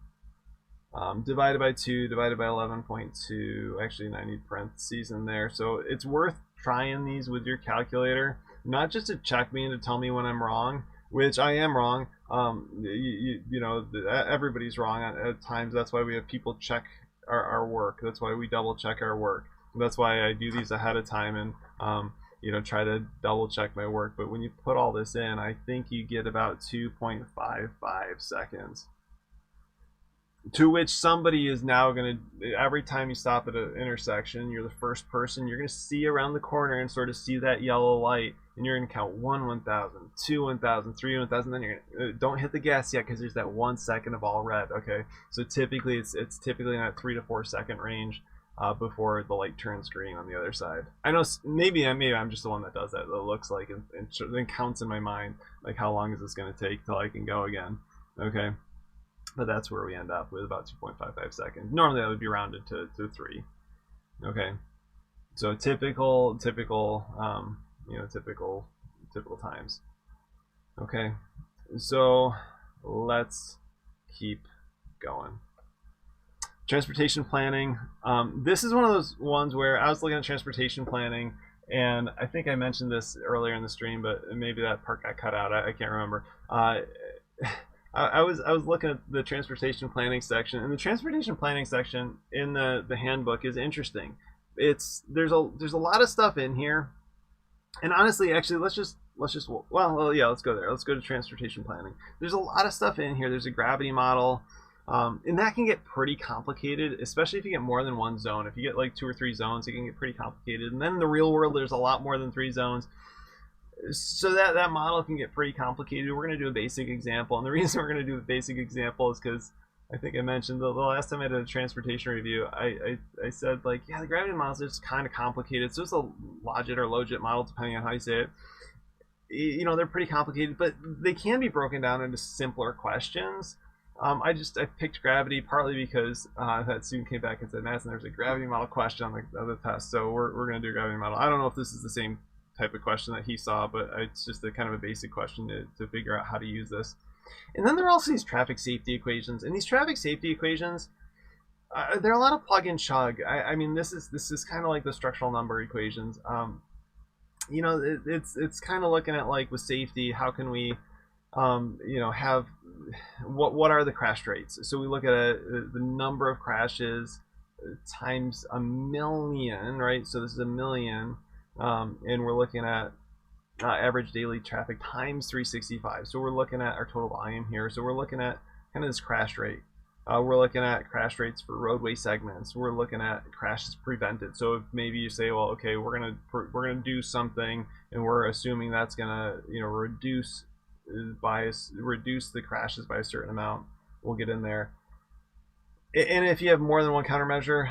divided by 2, divided by 11.2. Actually, I need parentheses in there. So it's worth trying these with your calculator, not just to check me and to tell me when I'm wrong, which I am wrong. You know, everybody's wrong at times. That's why we have people check our work. That's why we double check our work. That's why I do these ahead of time and you know, try to double check my work. But when you put all this in, I think you get about 2.55 seconds, to which somebody is now going to, every time you stop at an intersection, you're the first person, you're going to see around the corner and sort of see that yellow light, and you're going to count 1 1000, 2 1000, 3 1000. Then you're going to, don't hit the gas yet because there's that 1 second of all red. Okay, so typically it's typically in that 3 to 4 second range before the light turns green on the other side. I know maybe I'm just the one that does that. It looks like, and then counts in my mind like how long is this going to take till I can go again. Okay, but that's where we end up with about 2.55 seconds. Normally that would be rounded to 3. Okay, so typical you know, typical times. Okay, so let's keep going. Transportation planning. This is one of those ones where I was looking at transportation planning, and I think I mentioned this earlier in the stream, but maybe that part got cut out. I can't remember. I was looking at the transportation planning section, and the transportation planning section in the handbook is interesting. There's a lot of stuff in here, and honestly, actually, let's just yeah, let's go there. Let's go to transportation planning. There's a lot of stuff in here. There's a gravity model. And that can get pretty complicated, especially if you get more than one zone. If you get like 2 or 3 zones, it can get pretty complicated. And then in the real world, there's a lot more than 3 zones. So that model can get pretty complicated. We're going to do a basic example. And the reason we're going to do a basic example is because I think I mentioned the last time I did a transportation review, I said, like, yeah, the gravity model is just kind of complicated. So it's a logit or logit model, depending on how you say it. You know, they're pretty complicated, but they can be broken down into simpler questions. I picked gravity partly because that student came back and said, Madison, there's a gravity model question on the test, so we're going to do a gravity model. I don't know if this is the same type of question that he saw, but it's just a kind of a basic question to figure out how to use this. And then there are also these traffic safety equations, and these traffic safety equations, there are a lot of plug and chug. I mean, this is kind of like the structural number equations. You know, it's kind of looking at, like, with safety, how can we you know, have what are the crash rates? So we look at the number of crashes times 1,000,000, right? So this is 1,000,000, and we're looking at average daily traffic times 365. So we're looking at our total volume here. So we're looking at kind of this crash rate. We're looking at crash rates for roadway segments. We're looking at crashes prevented. So if maybe you say, well, okay, we're gonna do something, and we're assuming that's gonna, you know, reduce the crashes by a certain amount. We'll get in there. And if you have more than one countermeasure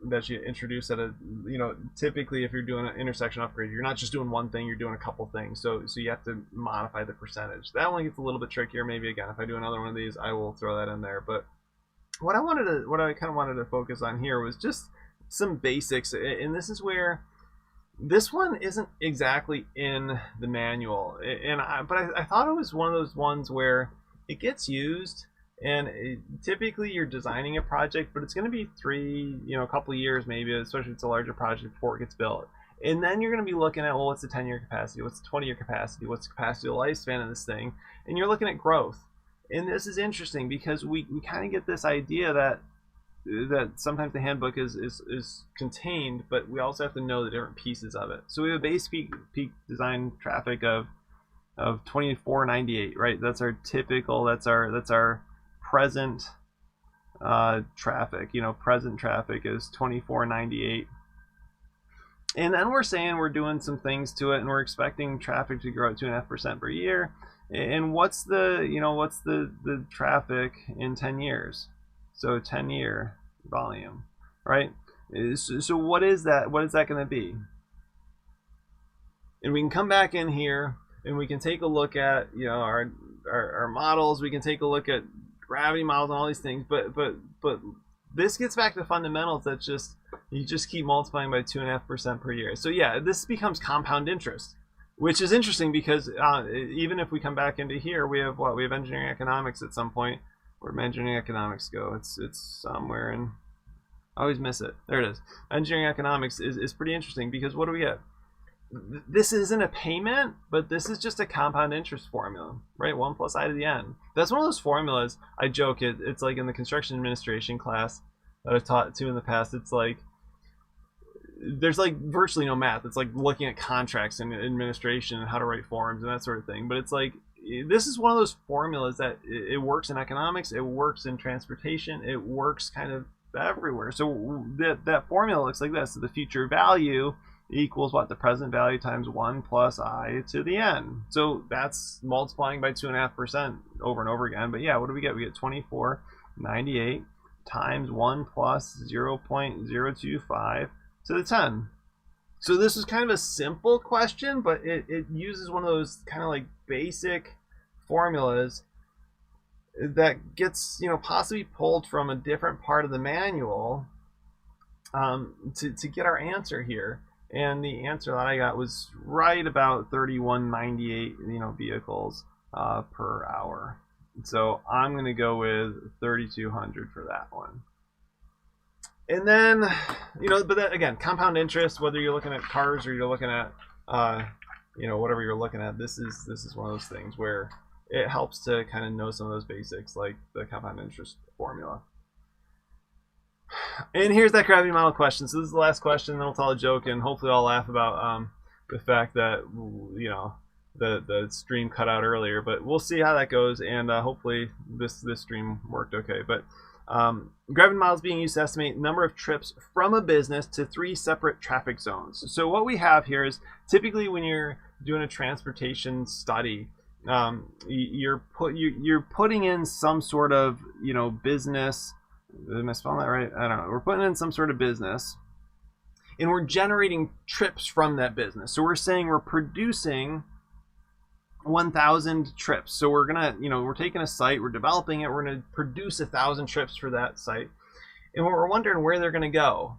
that you introduce at a, you know, typically if you're doing an intersection upgrade, you're not just doing one thing, you're doing a couple things. So you have to modify the percentage. That one gets a little bit trickier. Maybe again, if I do another one of these, I will throw that in there. But what I kind of wanted to focus on here was just some basics, and this is where this one isn't exactly in the manual, but I thought it was one of those ones where it gets used, and typically you're designing a project, but it's going to be a couple of years maybe, especially if it's a larger project, before it gets built. And then you're going to be looking at, well, what's the 10-year capacity? What's the 20-year capacity? What's the capacity of the lifespan of this thing? And you're looking at growth. And this is interesting because we kind of get this idea that sometimes the handbook is contained, but we also have to know the different pieces of it. So we have a base peak design traffic of 2498, right? That's our typical, that's our present traffic. You know, present traffic is 2498. And then we're saying we're doing some things to it, and we're expecting traffic to grow at 2.5% per year. And what's the traffic in 10 years? So 10-year volume, right? So what is that? What is that going to be? And we can come back in here and we can take a look at, you know, our models. We can take a look at gravity models and all these things. But this gets back to fundamentals. That's just, you just keep multiplying by 2.5% per year. So yeah, this becomes compound interest, which is interesting because even if we come back into here, we have engineering economics at some point. Where'd my engineering economics go? It's somewhere in, I always miss it. There it is. Engineering economics is pretty interesting because what do we get? This isn't a payment, but this is just a compound interest formula, right? 1 plus I to the n. That's one of those formulas, I joke, it's like in the construction administration class that I've taught to in the past. It's like, there's like virtually no math. It's like looking at contracts and administration and how to write forms and that sort of thing. But it's like, this is one of those formulas that it works in economics, it works in transportation, it works kind of everywhere. So that formula looks like this. So the future value equals what? The present value times 1 plus I to the n. So that's multiplying by 2.5% over and over again. But yeah, what do we get? We get 2498 times 1 plus 0.025 to the 10. So this is kind of a simple question, but it uses one of those kind of like basic formulas that gets, you know, possibly pulled from a different part of the manual to get our answer here. And the answer that I got was right about 3198, you know, vehicles per hour. So I'm going to go with 3200 for that one. And then, but then again, compound interest, whether you're looking at cars or you're looking at, whatever you're looking at, this is one of those things where it helps to kind of know some of those basics, like the compound interest formula. And here's that gravity model question. So this is the last question, then we'll tell a joke, and hopefully I'll laugh about the fact that, the stream cut out earlier, but we'll see how that goes, and hopefully this stream worked okay. But gravity model is being used to estimate number of trips from a business to 3 separate traffic zones. So what we have here is typically when you're doing a transportation study, you're putting in some sort of business. Am I spelling that right? I don't know. We're putting in some sort of business, and we're generating trips from that business. So we're saying we're producing 1,000 trips. So we're gonna, we're taking a site, we're developing it, we're gonna produce 1,000 trips for that site, and we're wondering where they're gonna go.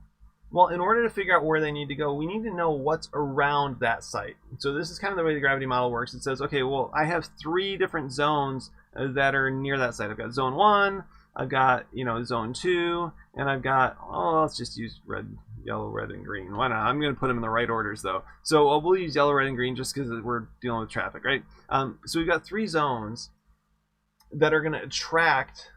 Well, in order to figure out where they need to go, we need to know what's around that site. So this is kind of the way the gravity model works. It says, okay, well, I have 3 different zones that are near that site. I've got zone 1, I've got, zone 2, and I've got, let's just use red, yellow, red, and green. Why not? I'm going to put them in the right orders, though. So we'll use yellow, red, and green just because we're dealing with traffic, right? So we've got 3 zones that are going to attract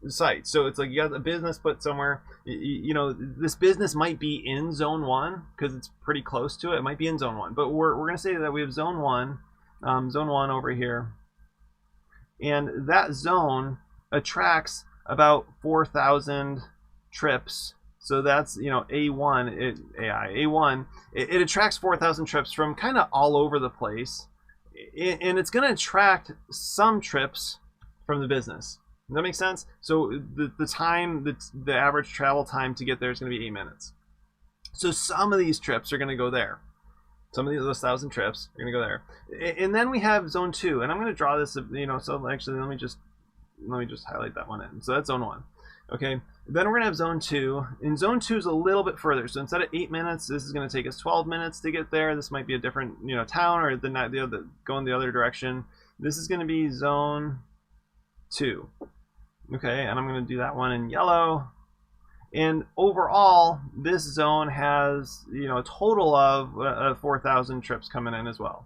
the site. So it's like you got a business put somewhere. This business might be in zone 1 because it's pretty close to it. It might be in zone 1, but we're going to say that we have zone 1 over here, and that zone attracts about 4,000 trips. So that's A1. It attracts 4,000 trips from kind of all over the place, and it's going to attract some trips from the business. Does that make sense? So the time, the average travel time to get there is going to be 8 minutes. So some of these trips are going to go there. Some of those 1,000 trips are going to go there. And then we have zone 2, and I'm going to draw this. So actually, let me just highlight that one in. So that's zone 1. Okay. Then we're going to have zone 2, and zone 2 is a little bit further. So instead of 8 minutes, this is going to take us 12 minutes to get there. This might be a different town, or going the other direction. This is going to be zone 2. Okay, and I'm going to do that one in yellow. And overall, this zone has a total of 4,000 trips coming in as well.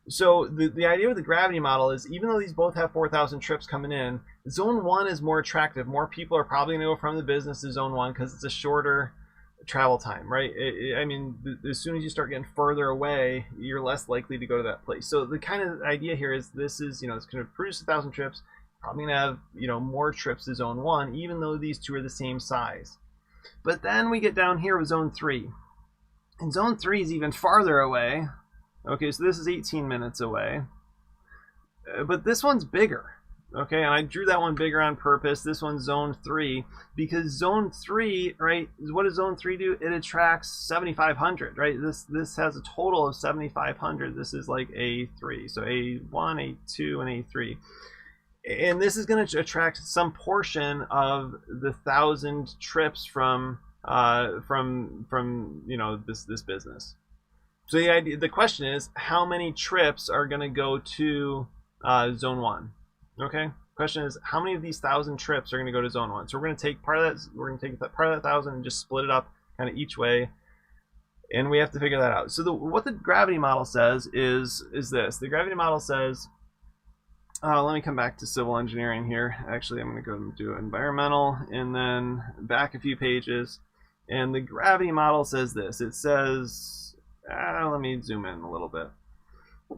So the idea with the gravity model is, even though these both have 4,000 trips coming in, zone 1 is more attractive. More people are probably going to go from the business to zone 1 because it's a shorter travel time, right? I mean, as soon as you start getting further away, you're less likely to go to that place. So the kind of idea here is this is, it's going to produce 1,000 trips. Probably going to have, more trips to zone 1, even though these two are the same size. But then we get down here with zone 3. And zone 3 is even farther away. Okay, so this is 18 minutes away. But this one's bigger. Okay, and I drew that one bigger on purpose. This one's zone 3, because zone 3, right, what does zone 3 do? It attracts 7,500, right? This has a total of 7,500. This is like A3. So A1, A2, and A3. And this is going to attract some portion of the 1,000 trips from this business. So the question is, how many trips are going to go to zone 1? Okay. Question is, how many of these 1,000 trips are going to go to zone 1? So we're going to take part of that. We're going to take part of that 1,000 and just split it up kind of each way, and we have to figure that out. So what the gravity model says is this. The gravity model says. Let me come back to civil engineering here. Actually, I'm going to go and do environmental and then back a few pages. And the gravity model says this. It says, let me zoom in a little bit.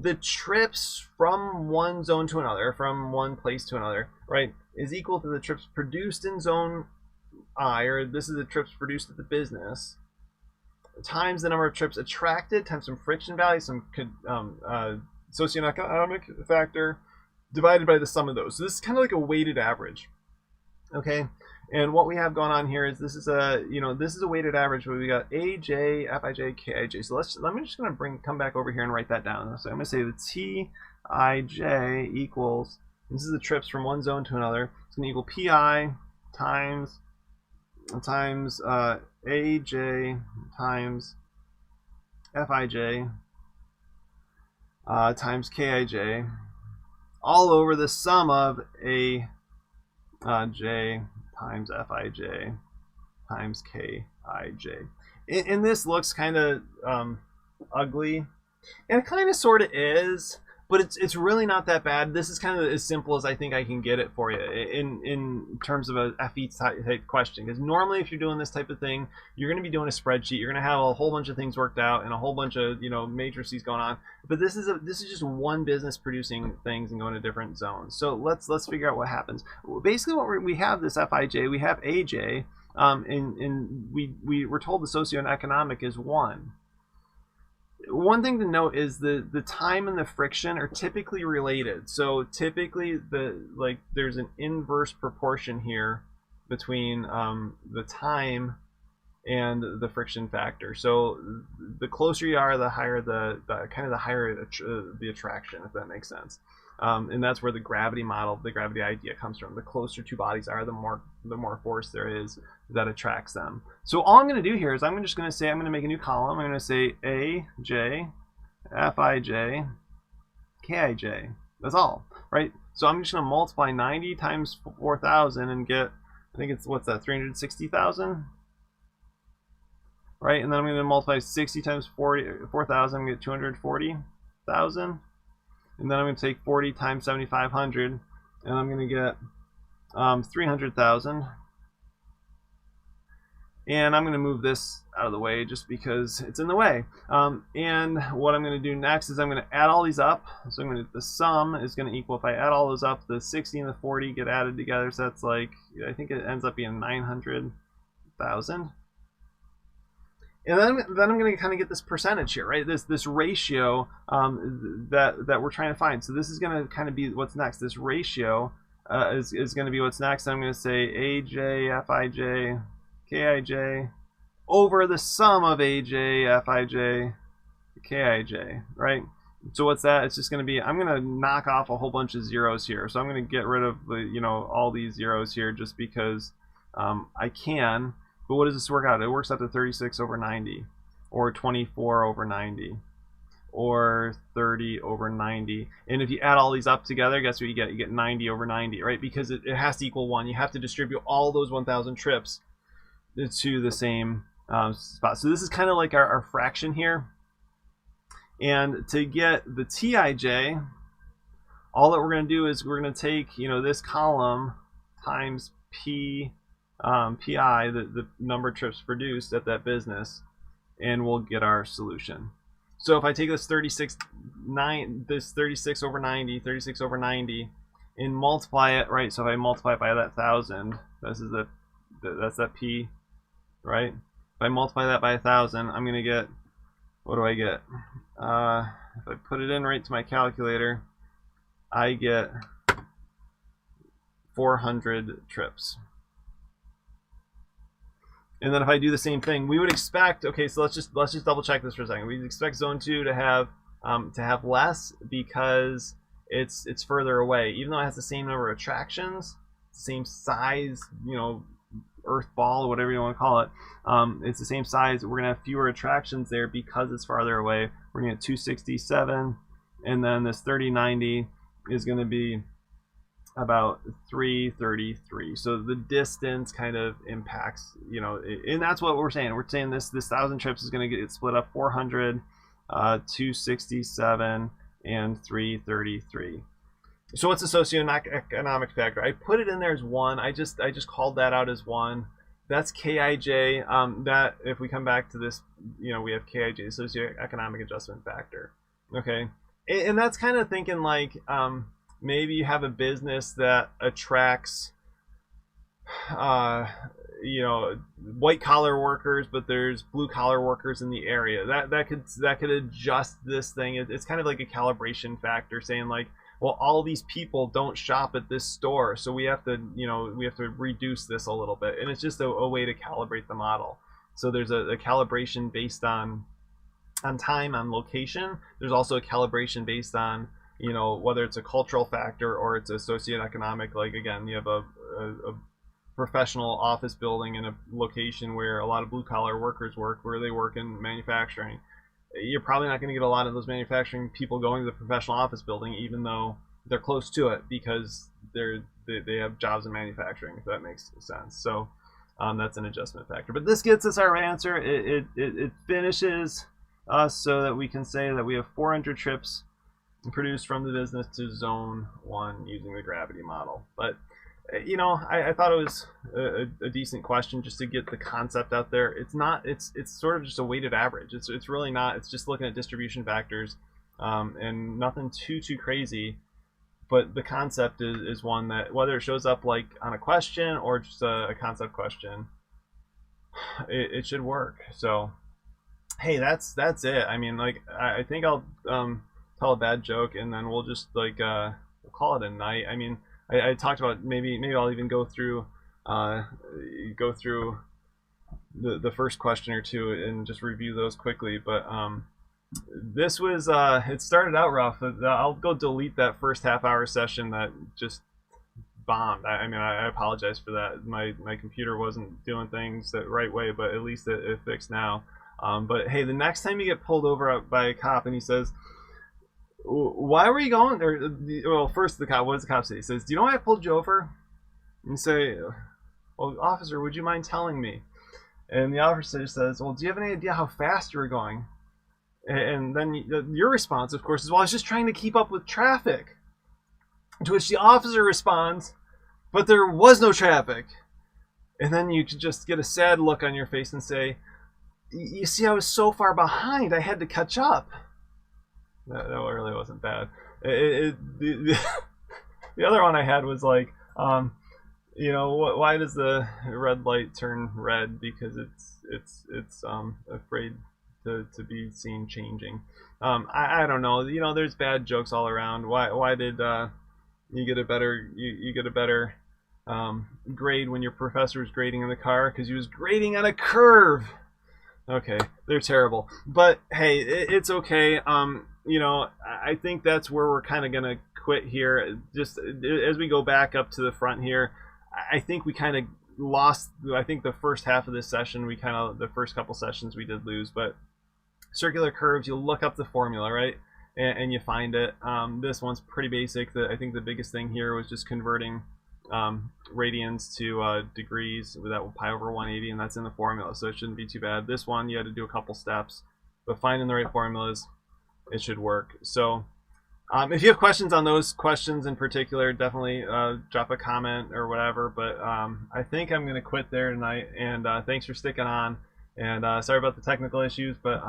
The trips from one zone to another, from one place to another, right, is equal to the trips produced in zone I, or this is the trips produced at the business, times the number of trips attracted, times some friction value, some socioeconomic factor, divided by the sum of those. So this is kind of like a weighted average. Okay, and what we have going on here is this is a weighted average where we got AJ, FIJ, KIJ. So I'm just going to come back over here and write that down. So I'm going to say the TIJ equals, this is the trips from one zone to another. It's going to equal PI times AJ times FIJ times KIJ, all over the sum of A J times Fij times Kij. And this looks kind of ugly, and it kind of sort of is, but it's really not that bad. This is kind of as simple as I think I can get it for you in terms of a FE type question. Because normally if you're doing this type of thing, you're going to be doing a spreadsheet. You're going to have a whole bunch of things worked out and a whole bunch of matrices going on. But this is just one business producing things and going to different zones. So let's figure out what happens. Basically, what we have this Fij, we have Aj, and we're told the socioeconomic is 1. One thing to note is the time and the friction are typically related. So typically there's an inverse proportion here between the time and the friction factor. So the closer you are, the higher the higher the attraction, if that makes sense. And that's where the gravity model, the gravity idea comes from. The closer two bodies are, the more force there is that attracts them. So all I'm going to do here is I'm just going to make a new column. I'm going to say Aj, Fij, Kij. That's all, right? So I'm just going to multiply 90 times 4,000 and get, I think it's, what's that, 360,000? Right, and then I'm going to multiply 60 times 4,000 and get 240,000. And then I'm going to take 40 times 7,500, and I'm going to get 300,000. And I'm going to move this out of the way just because it's in the way. And what I'm going to do next is I'm going to add all these up. So I'm going to, the sum is going to equal, if I add all those up, the 60 and the 40 get added together. So that's like, I think it ends up being 900,000. And then I'm going to kind of get this percentage here, right? This ratio that we're trying to find. So this is going to kind of be what's next. This ratio is going to be what's next. I'm going to say Aj, Fij, Kij over the sum of Aj, Fij, Kij, right? So what's that? It's just going to be, I'm going to knock off a whole bunch of zeros here. So I'm going to get rid of the, all these zeros here just because I can. But what does this work out? It works out to 36 over 90, or 24 over 90, or 30 over 90. And if you add all these up together, guess what you get? You get 90 over 90, right? Because it has to equal 1. You have to distribute all those 1,000 trips to the same spot. So this is kind of like our fraction here. And to get the Tij, all that we're going to do is we're going to take this column times P. PI, the number of trips produced at that business, and we'll get our solution. So if I take this 36 over 90, and multiply it, right? So if I multiply it by that 1,000, that's that P, right? If I multiply that by 1,000, I'm gonna get, what do I get? If I put it in right to my calculator, I get 400 trips. And then if I do the same thing, we would expect, okay, so let's just double check this for a second. We'd expect zone 2 to have less because it's further away. Even though it has the same number of attractions, same size, earth ball or whatever you want to call it, it's the same size. We're gonna have fewer attractions there because it's farther away. We're gonna get 267, and then this 3090 is gonna be about 333. So the distance kind of impacts, and that's what we're saying. We're saying this 1,000 trips is going to get split up 400, 267, and 333. So what's the socioeconomic factor? I put it in there as 1. I just called that out as 1. That's Kij. That if we come back to this, we have Kij, socioeconomic adjustment factor. Okay, and that's kind of thinking like. Maybe you have a business that attracts, white collar workers, but there's blue collar workers in the area. That could adjust this thing. It's kind of like a calibration factor, saying like, well, all these people don't shop at this store, so we have to, reduce this a little bit. And it's just a way to calibrate the model. So there's a calibration based on time, on location. There's also a calibration based on whether it's a cultural factor or it's a socioeconomic, like again, you have a professional office building in a location where a lot of blue collar workers work, where they work in manufacturing. You're probably not going to get a lot of those manufacturing people going to the professional office building, even though they're close to it, because they have jobs in manufacturing, if that makes sense. So That's an adjustment factor. But this gets us our answer. It finishes us so that we can say that we have 400 trips produced from the business to zone 1 using the gravity model. But you know, I thought it was a decent question just to get the concept out there. It's not, it's sort of just a weighted average. It's really not. It's just looking at distribution factors, and nothing too crazy. But the concept is one that, whether it shows up like on a question or just a concept question, it should work. So hey, that's it. I mean, like, I think I'll tell a bad joke and then we'll just like we'll call it a night. I mean, I talked about maybe I'll even go through the first question or two and just review those quickly. But this was it started out rough. I'll go delete that first half-hour session that just bombed. I mean, I apologize for that. My computer wasn't doing things the right way, but at least it fixed now. But hey, the next time you get pulled over by a cop and he says, "Why were you going there?" Well, first the cop, what does the cop say? He says, "Do you know why I pulled you over?" And you say, "Well, officer, would you mind telling me?" And the officer says, "Well, do you have any idea how fast you were going?" And then your response, of course, is, "Well, I was just trying to keep up with traffic." To which the officer responds, "But there was no traffic." And then you just get a sad look on your face and say, "You see, I was so far behind, I had to catch up." That really wasn't bad. The other one I had was like, you know, why does the red light turn red? Because it's afraid to be seen changing. I don't know. You know, there's bad jokes all around. Why did you get a better grade when your professor was grading in the car? Because he was grading on a curve. Okay, they're terrible. But hey, it's okay. You know, I think that's where we're kind of gonna quit here. Just as we go back up to the front here, I think we kind of lost. I think the first half of this session, the first couple sessions we did lose. But circular curves, you look up the formula, right, and you find it. This one's pretty basic. I think the biggest thing here was just converting radians to degrees with that pi over 180, and that's in the formula, so it shouldn't be too bad. This one you had to do a couple steps, but finding the right formulas, it should work. So if you have questions on those questions in particular, definitely drop a comment or whatever. But I think I'm gonna quit there tonight, and thanks for sticking on, and sorry about the technical issues, but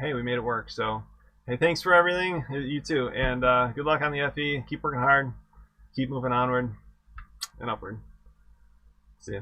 hey, we made it work. So hey, thanks for everything. You too, and good luck on the FE. Keep working hard, keep moving onward and upward. See ya.